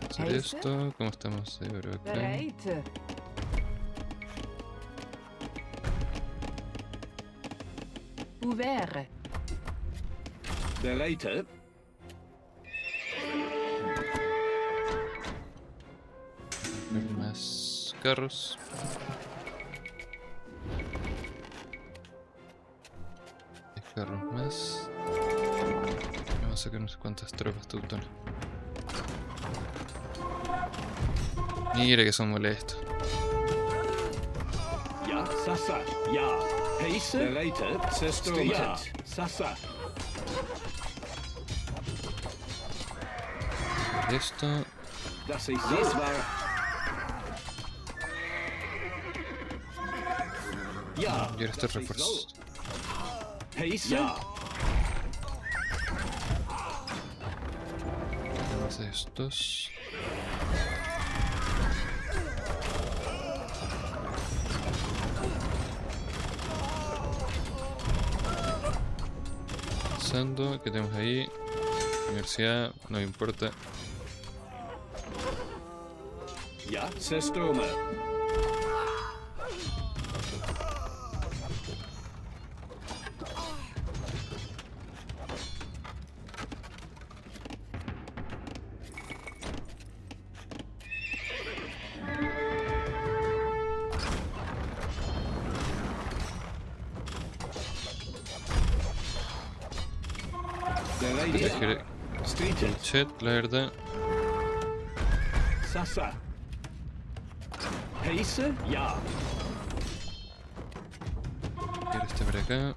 [SPEAKER 1] Hacer
[SPEAKER 5] Heise.
[SPEAKER 1] esto. ¿Cómo estamos de oro acá?
[SPEAKER 5] Bereite. Ouvert.
[SPEAKER 7] Bereite?
[SPEAKER 1] Más carros. Carros más. Vamos a sacar unas cuantas tropas teutonas. Mira que son molestos.
[SPEAKER 7] Ja. Sasa. Ja. Pace? Bereite? Sestoma. Ja. Sasa.
[SPEAKER 1] Esto.
[SPEAKER 7] Das ist so. Dies war... Ja.
[SPEAKER 1] Y ahora estos refuerzos.
[SPEAKER 7] Pace? Ja.
[SPEAKER 1] Más de estos. Avanzando, ¿qué tenemos ahí? Universidad, no me importa.
[SPEAKER 7] Ja. Sestoma.
[SPEAKER 1] Dejé
[SPEAKER 7] Streeted.
[SPEAKER 1] el chat, la verdad.
[SPEAKER 7] Sasa. Pace? Ja.
[SPEAKER 1] Quiero este por acá.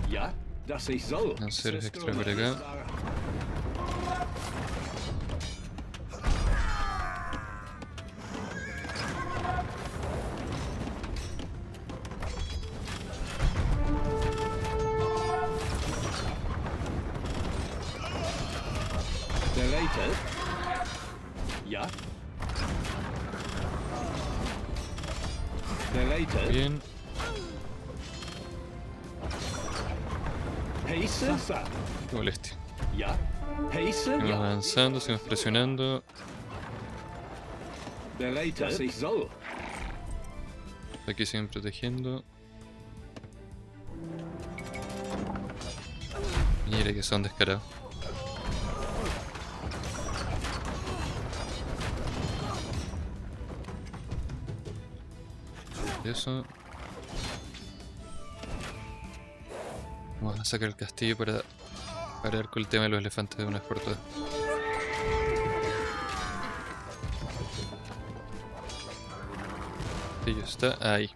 [SPEAKER 7] Ja. Das ist so.
[SPEAKER 1] Lanceros extra por acá.
[SPEAKER 7] Bereitet. Ja. Bereitet.
[SPEAKER 1] Bien.
[SPEAKER 7] Heise.
[SPEAKER 1] Qué molestia.
[SPEAKER 7] Ja. Heise.
[SPEAKER 1] Seguimos
[SPEAKER 7] Ja.
[SPEAKER 1] avanzando, seguimos presionando.
[SPEAKER 7] Bereitet. Das ich soll.
[SPEAKER 1] Aquí siguen protegiendo. Mira que son descarados. Eso. Vamos a sacar el castillo para parar con el tema de los elefantes de una vez por todas. El castillo está ahí.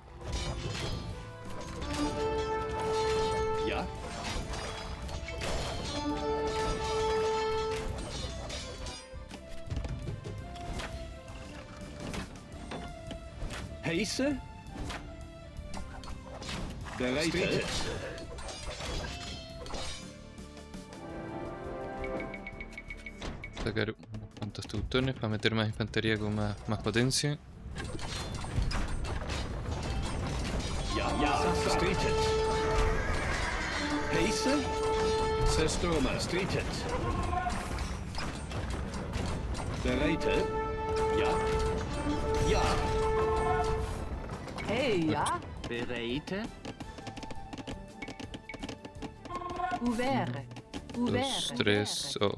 [SPEAKER 7] Ja. Heise. Bereitet.
[SPEAKER 1] Sacar unos cuantos teutones para meter más infantería con más potencia.
[SPEAKER 7] Ja. Ja. Streetet. Heise. Zerstörmer. Streetet. Bereitet. Ja. Ja.
[SPEAKER 5] Hey, ja.
[SPEAKER 4] Bereite.
[SPEAKER 5] Ouvert.
[SPEAKER 1] 2, 3, oh,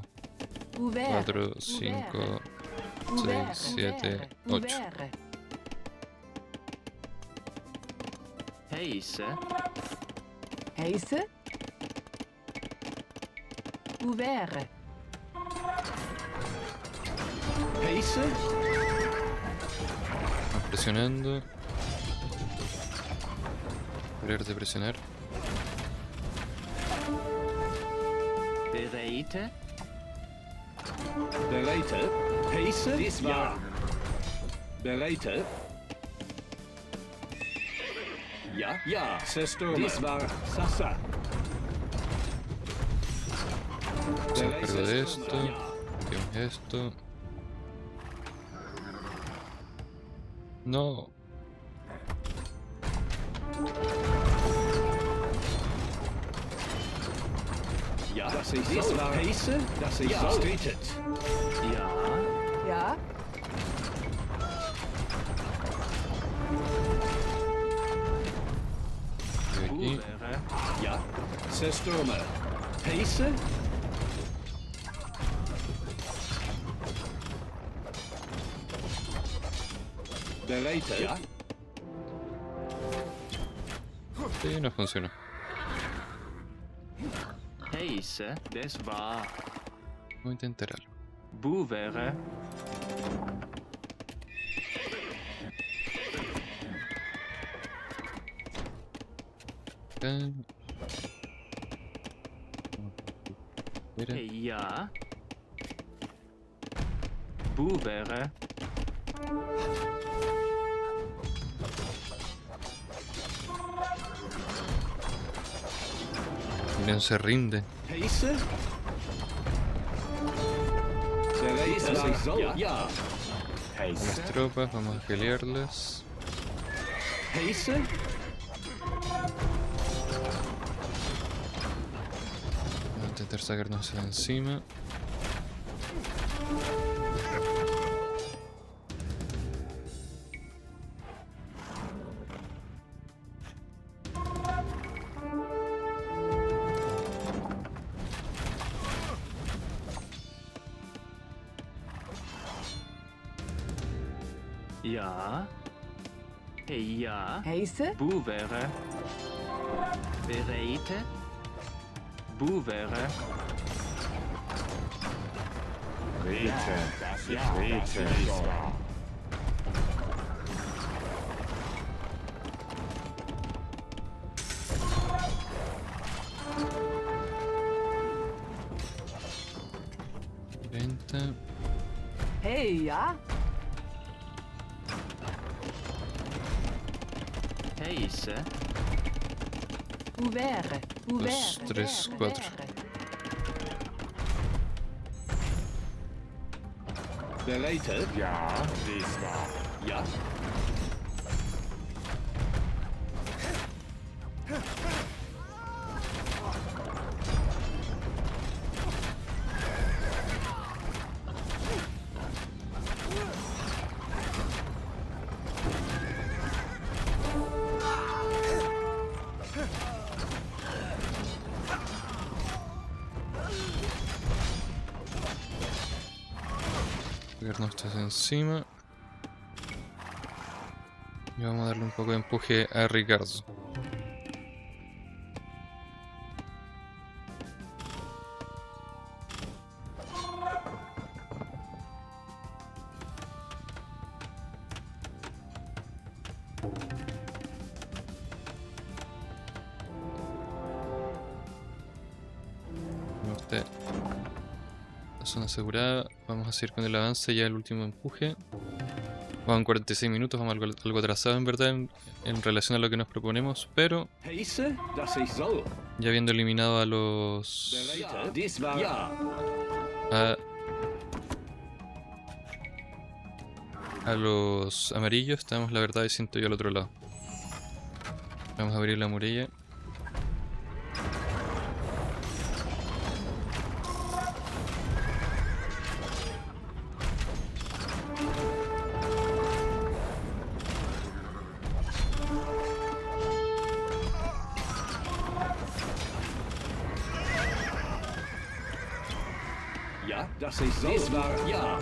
[SPEAKER 5] Ouvert.
[SPEAKER 1] 4, 5, 6, 7, 8.
[SPEAKER 4] Heise.
[SPEAKER 5] Heise. Ouvert.
[SPEAKER 7] Heise.
[SPEAKER 1] Vamos presionando. Parar de presionar.
[SPEAKER 4] Bereite.
[SPEAKER 7] Bereitet. Heise. Dies war. Bereitet. Ja. Ja. Zerstörmer. Dies war. Sasa.
[SPEAKER 1] Se cargo de esto. Hacemos esto. No.
[SPEAKER 7] Ja. Das ich dies war. Heise. Das ich soll. Streetet.
[SPEAKER 4] Ja.
[SPEAKER 5] Ja.
[SPEAKER 1] Y aquí.
[SPEAKER 4] Buvere.
[SPEAKER 7] Ja. Zerstörmer. Heise. Bereitet. Ja.
[SPEAKER 1] Sí, no funcionó.
[SPEAKER 4] Heise. Das war.
[SPEAKER 1] Vamos a intentar algo.
[SPEAKER 4] Buvere.
[SPEAKER 1] Acá. Mira.
[SPEAKER 4] Ja. Buvere.
[SPEAKER 1] No se rinde.
[SPEAKER 7] Heise. Bereitet. Das ich soll. Ja.
[SPEAKER 1] Las tropas, vamos a pelearlas.
[SPEAKER 7] Heise.
[SPEAKER 1] Vamos a intentar sacarnos de encima.
[SPEAKER 4] Ja. Ja.
[SPEAKER 5] Heise.
[SPEAKER 4] Buvere. Bereite. Buvere.
[SPEAKER 8] Rete. Rete.
[SPEAKER 1] Venta.
[SPEAKER 5] Hey, ja.
[SPEAKER 4] Heise.
[SPEAKER 5] Ouvert. Ouvert.
[SPEAKER 1] 2, 3, 4.
[SPEAKER 7] Bereitet?
[SPEAKER 8] Ja, dies war.
[SPEAKER 7] Ja.
[SPEAKER 1] Pegarnos estas encima. Y vamos a darle un poco de empuje a Ricardo. Norte. La zona asegurada. Vamos a seguir con el avance, ya el último empuje. Van 46 minutos, vamos algo atrasado en verdad en relación a lo que nos proponemos, pero
[SPEAKER 7] Heiße, dass ich soll.
[SPEAKER 1] ya habiendo eliminado a los
[SPEAKER 7] Bereitet? Dies war. Ja.
[SPEAKER 1] a los amarillos, estamos la verdad y siento yo al otro lado. Vamos a abrir la muralla.
[SPEAKER 7] Ja, dass ich soll. Dies war. Ja.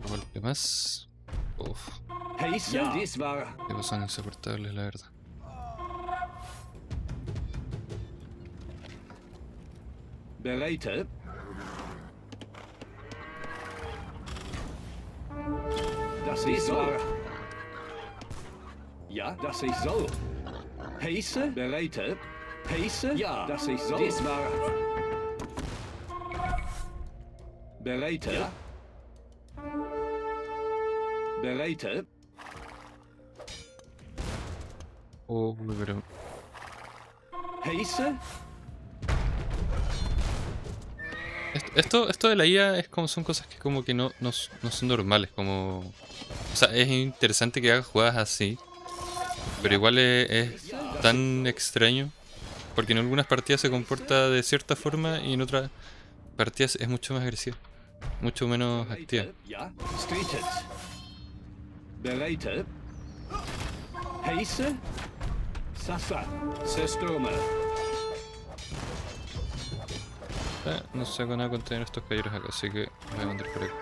[SPEAKER 1] Un golpe más. Uf,
[SPEAKER 7] Heiße, ja. Dies war.
[SPEAKER 1] que son insoportables la verdad.
[SPEAKER 7] Bereitet? Dass ich soll. Ja, dass ich soll. Heiße? Bereitet? Heiße? Ja, dass ich soll. Dies war. Bereitet? Ja. Bereitet?
[SPEAKER 1] Oh, pero
[SPEAKER 7] Heiße?
[SPEAKER 1] esto de la IA es como, son cosas que como que no son normales, como... O sea, es interesante que hagas jugadas así, pero igual es tan extraño, porque en algunas partidas se comporta de cierta forma y en otras partidas es mucho más agresiva, mucho menos activa.
[SPEAKER 7] Ja. Streetet? Bereitet? Heiße? Sasa. Sestome.
[SPEAKER 1] No saco nada con tener estos caballeros acá, así que voy a mandar por acá.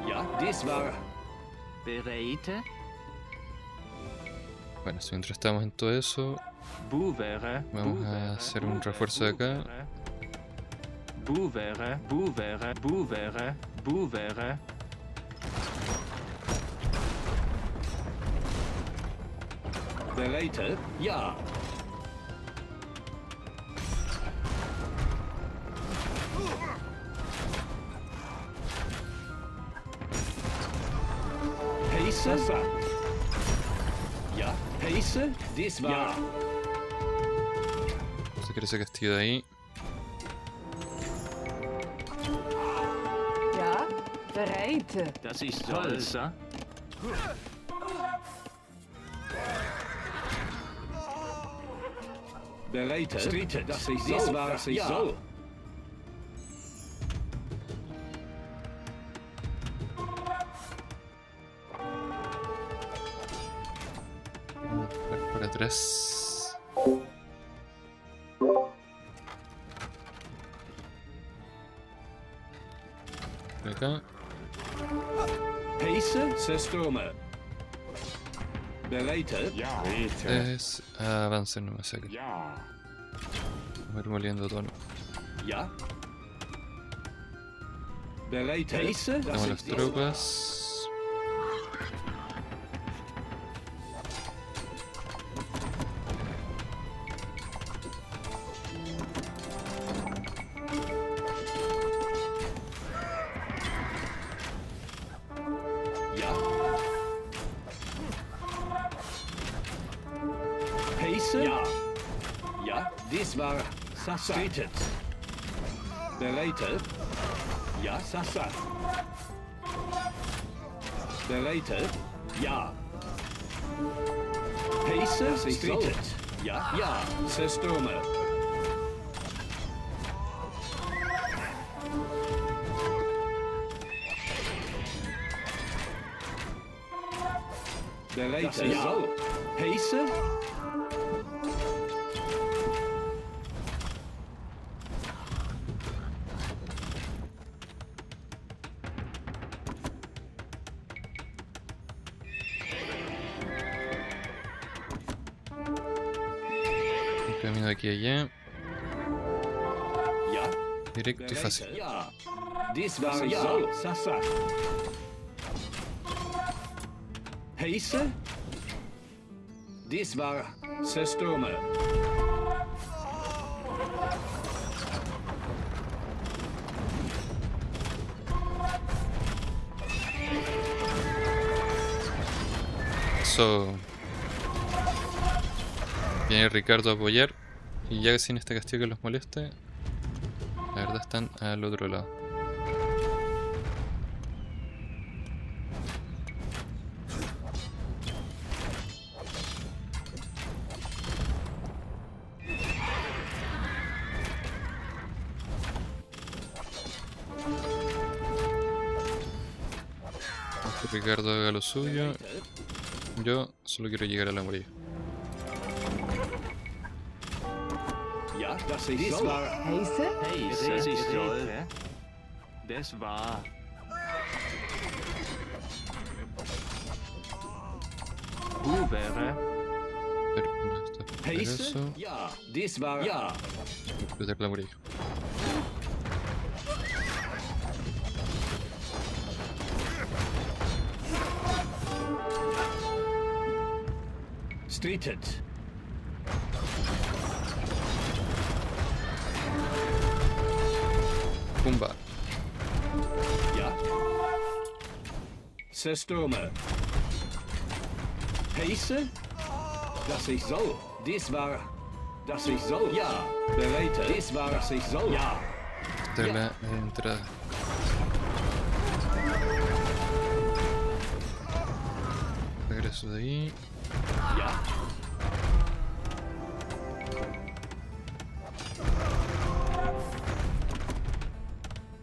[SPEAKER 7] Ja, dies war.
[SPEAKER 4] Bereite?
[SPEAKER 1] Bueno, si mientras estamos en todo eso,
[SPEAKER 4] Buvere?
[SPEAKER 1] vamos a hacer un refuerzo de acá.
[SPEAKER 4] Buvere? Buvere? Buvere? Buvere?
[SPEAKER 7] Bereitet? Ja. Heiße? Ja. Heiße? Dies war. Ja.
[SPEAKER 1] Se quiere ese castillo de ahí.
[SPEAKER 5] Ja, bereite.
[SPEAKER 4] Das ist Salsa.
[SPEAKER 7] Bereitet? Streetet? Dass ich dies war. Dass ich soll.
[SPEAKER 1] Por atrás. Por acá.
[SPEAKER 7] Heiße? Sestome. Bereitet?
[SPEAKER 8] Ja, bitte.
[SPEAKER 1] Es avance nomás acá.
[SPEAKER 8] Ja.
[SPEAKER 1] Vamos a ir moliendo tono.
[SPEAKER 7] Ja. Bereitet? Heiße? Dass
[SPEAKER 1] Tenemos
[SPEAKER 7] ich
[SPEAKER 1] las
[SPEAKER 7] soll.
[SPEAKER 1] tropas.
[SPEAKER 7] Ja. Heiße? Ja. Ja, dies war Streetet. Bereitet. Ja, Sasa. Bereitet. Ja. Pace, Streetet. Ja, ja. Sestome. Bereitet. Ja. Pace.
[SPEAKER 1] Un camino de aquí a allá.
[SPEAKER 7] Ja.
[SPEAKER 1] Directo y fácil.
[SPEAKER 7] Ja. Dies war ja. Sasa. Pace. Dies war Sestome.
[SPEAKER 1] Eso. Viene Ricardo a apoyar. Y ya sin este castigo que los moleste, la verdad están al otro lado. Que Ricardo haga lo suyo. Yo solo quiero llegar a la muralla.
[SPEAKER 7] Ja, das ich soll.
[SPEAKER 5] Heise?
[SPEAKER 4] Bereite. Das war. Hubere.
[SPEAKER 1] Pero no está para
[SPEAKER 7] Pace.
[SPEAKER 1] eso.
[SPEAKER 7] Ja. Dies war ja.
[SPEAKER 1] Explotar la muralla.
[SPEAKER 7] Streetet.
[SPEAKER 1] Pumba.
[SPEAKER 7] Ja. Sestome. Pace. Das ich soll. Dies war. Das ich soll. Ja. Bereite. Dies war. Das ich soll. Ja.
[SPEAKER 1] Esta es la entrada. Regreso de ahí.
[SPEAKER 7] Ja.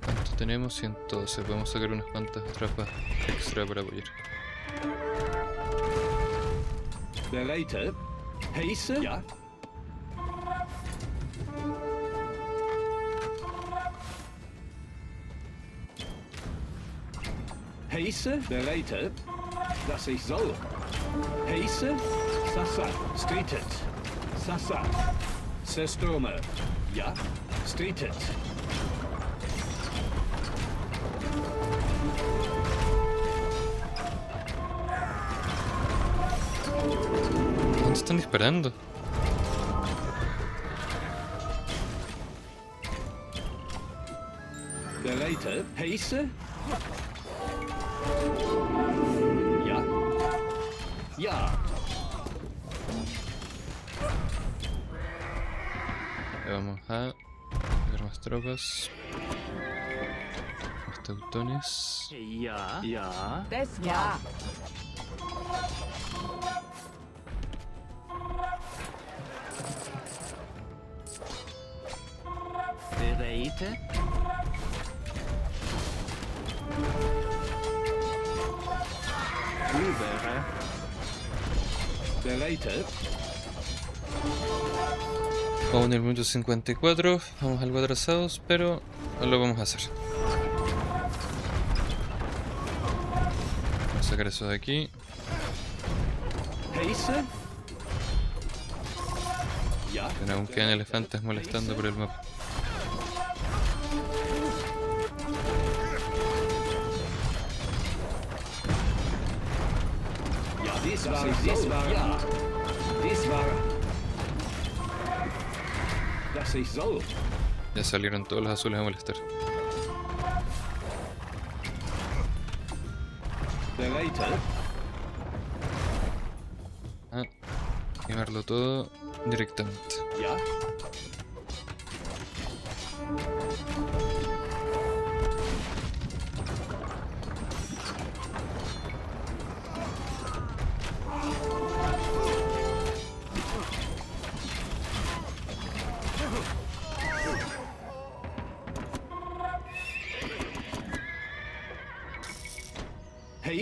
[SPEAKER 1] ¿Cuánto tenemos? 112. Podemos sacar unas cuantas trampas extra para apoyar.
[SPEAKER 7] Bereite. Pace. Ja. Pace. Bereite. Das ich soll. Pace. Sasa. Streetet. Sasa. Sestome. Ja. Streetet.
[SPEAKER 1] ¿Dónde están disparando?
[SPEAKER 7] Bereite. Pace. Ja. Ja.
[SPEAKER 1] Ya vamos a ver más tropas. Más teutones.
[SPEAKER 4] Ja. Ja.
[SPEAKER 5] Das war.
[SPEAKER 4] Bereite. Hubere.
[SPEAKER 7] Bereite.
[SPEAKER 1] Vamos en el minuto 54. Vamos algo atrasados, pero lo vamos a hacer. Vamos a sacar eso de aquí.
[SPEAKER 7] Pace. Ja.
[SPEAKER 1] Pero aún quedan elefantes molestando por el mapa.
[SPEAKER 7] Ja. Dies war. Dies war. Ja. Dies war. Das ich soll.
[SPEAKER 1] Ya salieron todos los azules a molestar.
[SPEAKER 7] Bereite.
[SPEAKER 1] Ah, quemarlo todo directamente.
[SPEAKER 7] Ja.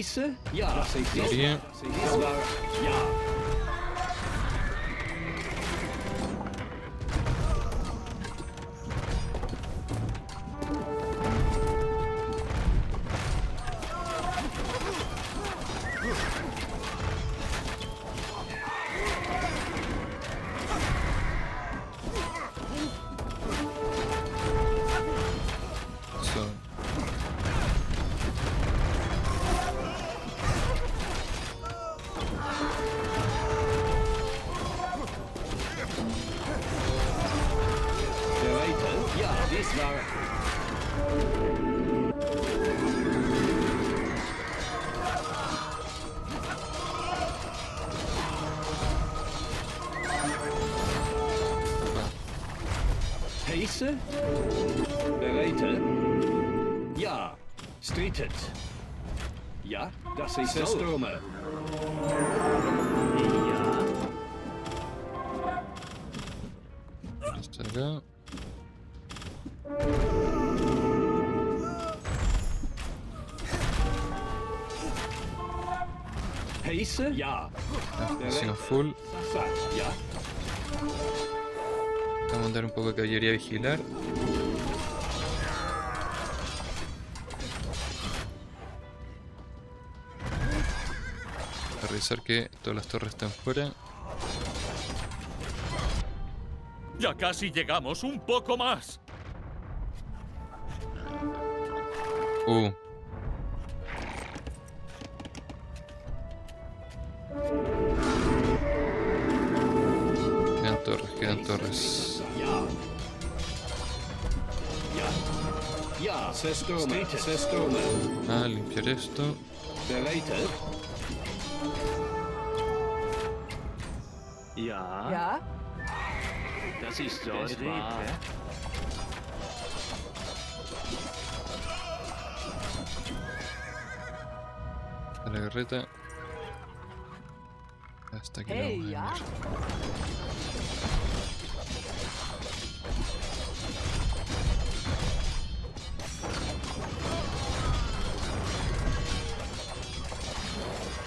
[SPEAKER 7] Heiße? Ja, das ist so.
[SPEAKER 1] Diría.
[SPEAKER 7] Das war, ja.
[SPEAKER 1] So.
[SPEAKER 7] Bereite? Ja, dies war. Heiße? Bereite? Ja. Streetet. Ja, das ist so. Stürme.
[SPEAKER 1] Hasta acá.
[SPEAKER 7] Heiße? Ja.
[SPEAKER 1] Acción full.
[SPEAKER 7] Sasa? Ja.
[SPEAKER 1] Vamos a mandar un poco de caballería a vigilar. A revisar que todas las torres están fuera.
[SPEAKER 6] Ya casi llegamos, un poco más.
[SPEAKER 1] Quedan torres.
[SPEAKER 7] Ja. Ja. Ja, se stürme. Se stürme.
[SPEAKER 1] Ah, limpiar esto.
[SPEAKER 7] Bereite?
[SPEAKER 4] Ja,
[SPEAKER 5] Ja?
[SPEAKER 4] das ist so. Das war.
[SPEAKER 1] A la garreta. Hasta aquí la
[SPEAKER 5] Hey,
[SPEAKER 1] vamos a
[SPEAKER 5] ja?
[SPEAKER 1] enviar.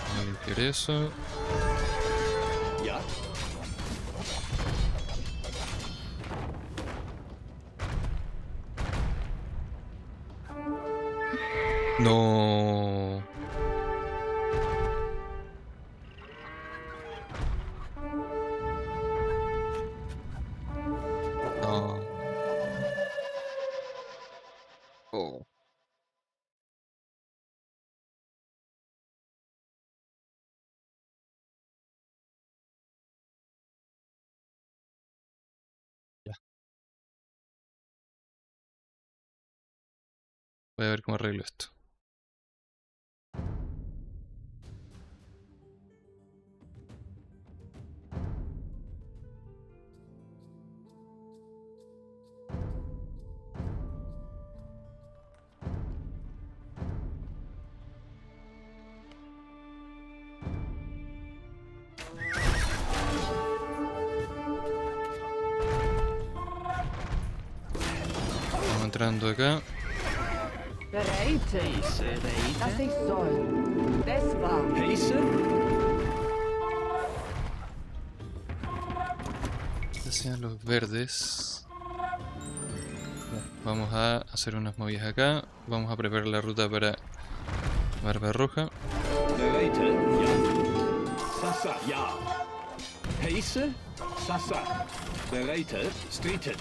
[SPEAKER 1] Vamos a limpiar eso.
[SPEAKER 7] Ja.
[SPEAKER 1] No. No. Oh. Ya. Voy a ver cómo arreglo esto. Vamos entrando acá.
[SPEAKER 5] Bereite. Das ich soll. Das war.
[SPEAKER 7] Heiße?
[SPEAKER 1] Estos sean los verdes. Vamos a hacer unas movidas acá. Vamos a preparar la ruta para Barbarroja.
[SPEAKER 7] Bereite? Ja. Sasa? Ja. Heiße? Sasa? Bereite? Streetet.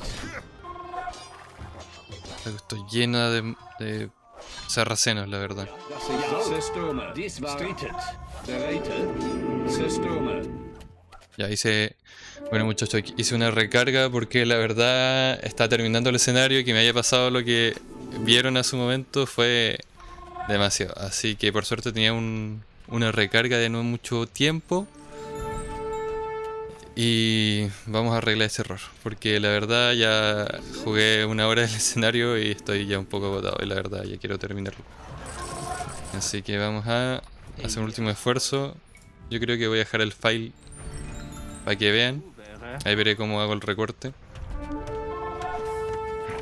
[SPEAKER 1] Estoy llena de sarracenos, la verdad.
[SPEAKER 7] Das ist so. Se stürme. Dies war. Streetet. Bereite? Se stürme.
[SPEAKER 1] Ya hice... Bueno muchachos, hice una recarga porque la verdad está terminando el escenario y que me haya pasado lo que vieron a su momento fue demasiado. Así que por suerte tenía una recarga de no mucho tiempo. Y vamos a arreglar ese error. Porque la verdad ya jugué una hora del escenario y estoy ya un poco agotado. Y la verdad ya quiero terminarlo. Así que vamos a hacer un último esfuerzo. Yo creo que voy a dejar el file para que vean. Ahí veré cómo hago el recorte.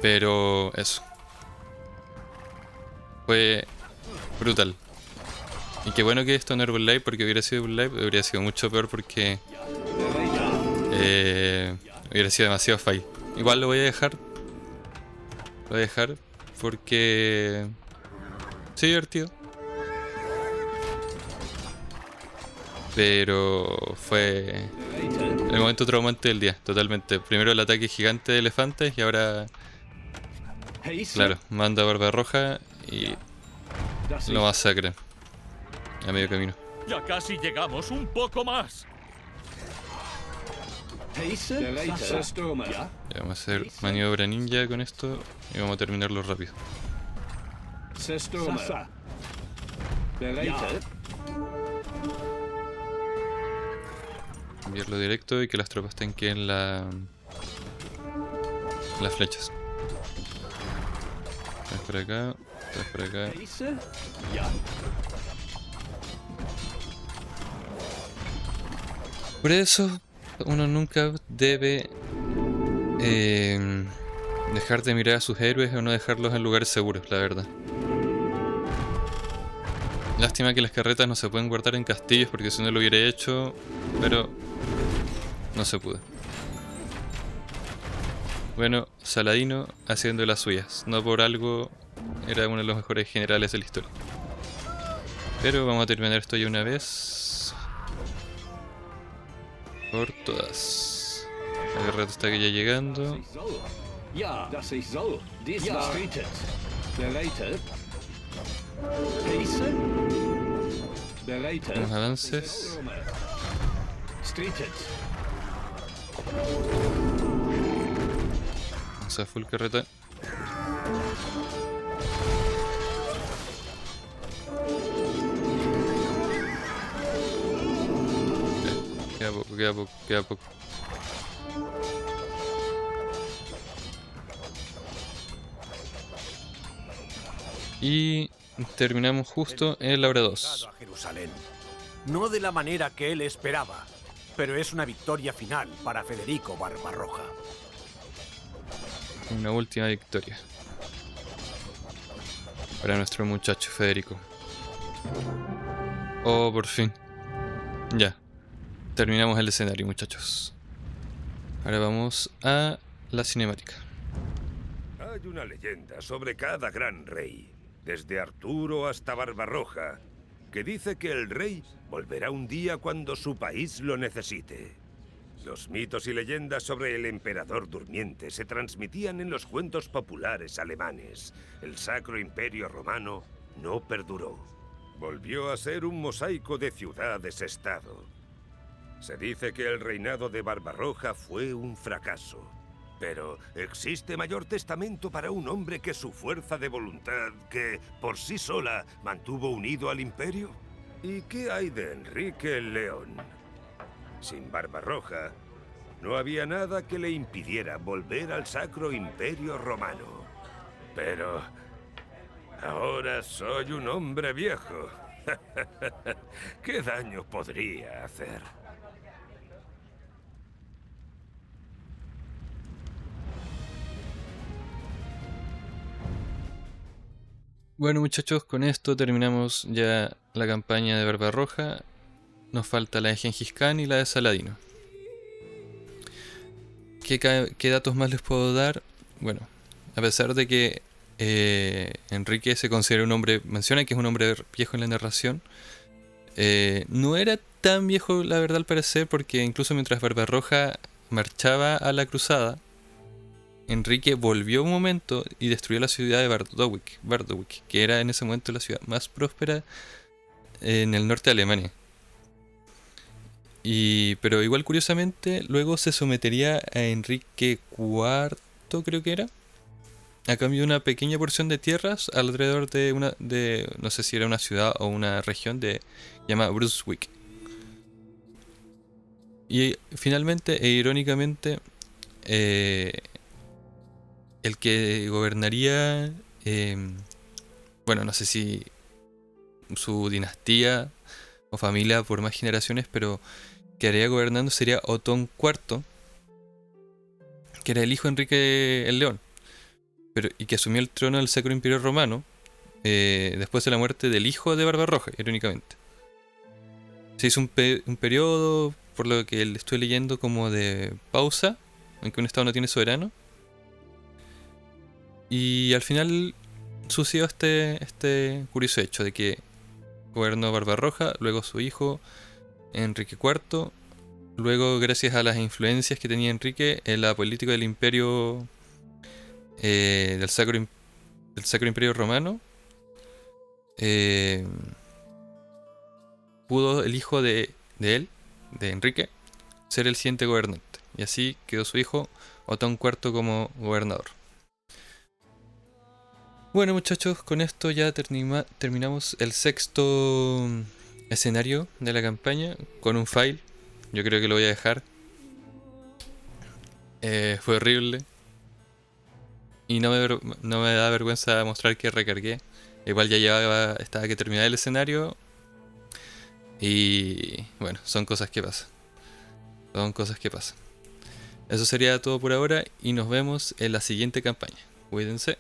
[SPEAKER 1] Pero eso. Fue brutal. Y qué bueno que esto no era Live, porque hubiera sido Live, habría sido mucho peor porque hubiera sido demasiado fail. Igual lo voy a dejar. Lo voy a dejar porque sí, divertido. Pero fue el momento traumante del día, totalmente. Primero el ataque gigante de elefantes y ahora, claro, manda a Barbarroja y lo masacra a medio camino.
[SPEAKER 6] Ya casi llegamos, un poco más.
[SPEAKER 7] Zerstörme.
[SPEAKER 1] Ya, vamos a hacer maniobra ninja con esto y vamos a terminarlo rápido.
[SPEAKER 7] Zerstörme. Bereitet.
[SPEAKER 1] Enviarlo directo y que las tropas tanquen las flechas. Estás por acá, estás por acá.
[SPEAKER 7] Heise? Ja.
[SPEAKER 1] Por eso uno nunca debe dejar de mirar a sus héroes o no dejarlos en lugares seguros, la verdad. Lástima que las carretas no se pueden guardar en castillos porque si no lo hubiera hecho, pero no se pudo. Bueno, Saladino haciendo las suyas. No por algo era uno de los mejores generales de la historia. Pero vamos a terminar esto ya una vez por todas. La guerra está que ya llegando.
[SPEAKER 7] Ich soll. Ja, dass ich soll. Dies ja. Streetet. Bereitet. Heise? Bereitet.
[SPEAKER 1] Unos avances.
[SPEAKER 7] Streetet.
[SPEAKER 1] Vamos a full carreta. Queda poco, queda poco, queda poco. Y terminamos justo en la hora 2.
[SPEAKER 3] A Jerusalén. No de la manera que él esperaba, pero es una victoria final para Federico Barbarroja.
[SPEAKER 1] Una última victoria para nuestro muchacho Federico. Oh, por fin. Ya. Terminamos el escenario, muchachos. Ahora vamos a la cinemática.
[SPEAKER 2] Hay una leyenda sobre cada gran rey, desde Arturo hasta Barbarroja, que dice que el rey volverá un día cuando su país lo necesite. Los mitos y leyendas sobre el emperador durmiente se transmitían en los cuentos populares alemanes. El Sacro Imperio Romano no perduró. Volvió a ser un mosaico de ciudades-estado. Se dice que el reinado de Barbarroja fue un fracaso. Pero, ¿existe mayor testamento para un hombre que su fuerza de voluntad, que por sí sola mantuvo unido al imperio? ¿Y qué hay de Enrique el León? Sin Barbarroja, no había nada que le impidiera volver al Sacro Imperio Romano. Pero ahora soy un hombre viejo. ¿Qué daño podría hacer?
[SPEAKER 1] Bueno, muchachos, con esto terminamos ya la campaña de Barbarroja. Nos falta la de Gengis Khan y la de Saladino. ¿Qué datos más les puedo dar? Bueno, a pesar de que Enrique se considera un hombre, menciona que es un hombre viejo en la narración, no era tan viejo, la verdad, al parecer, porque incluso mientras Barbarroja marchaba a la cruzada, Enrique volvió un momento y destruyó la ciudad de Bardowik, que era en ese momento la ciudad más próspera en el norte de Alemania. Pero igual, curiosamente, luego se sometería a Enrique IV, creo que era, a cambio de una pequeña porción de tierras alrededor de no sé si era una ciudad o una región llamada Brunswick. Y finalmente, e irónicamente, el que gobernaría, bueno, no sé si su dinastía o familia por más generaciones, pero que haría gobernando sería Otón IV, que era el hijo de Enrique el León, y que asumió el trono del Sacro Imperio Romano después de la muerte del hijo de Barbarroja, irónicamente. Se hizo un periodo, por lo que estoy leyendo, como de pausa, aunque un estado no tiene soberano. Y al final sucedió este curioso hecho de que gobernó Barbarroja, luego su hijo Enrique IV, luego gracias a las influencias que tenía Enrique en la política del imperio del Sacro Imperio Romano, pudo el hijo de él, de Enrique, ser el siguiente gobernante. Y así quedó su hijo Otón IV como gobernador. Bueno, muchachos, con esto ya terminamos el 6º escenario de la campaña con un fail. Yo creo que lo voy a dejar. Fue horrible. Y no me da vergüenza mostrar que recargué. Igual ya estaba que terminar el escenario. Y bueno, son cosas que pasan. Eso sería todo por ahora y nos vemos en la siguiente campaña. Cuídense.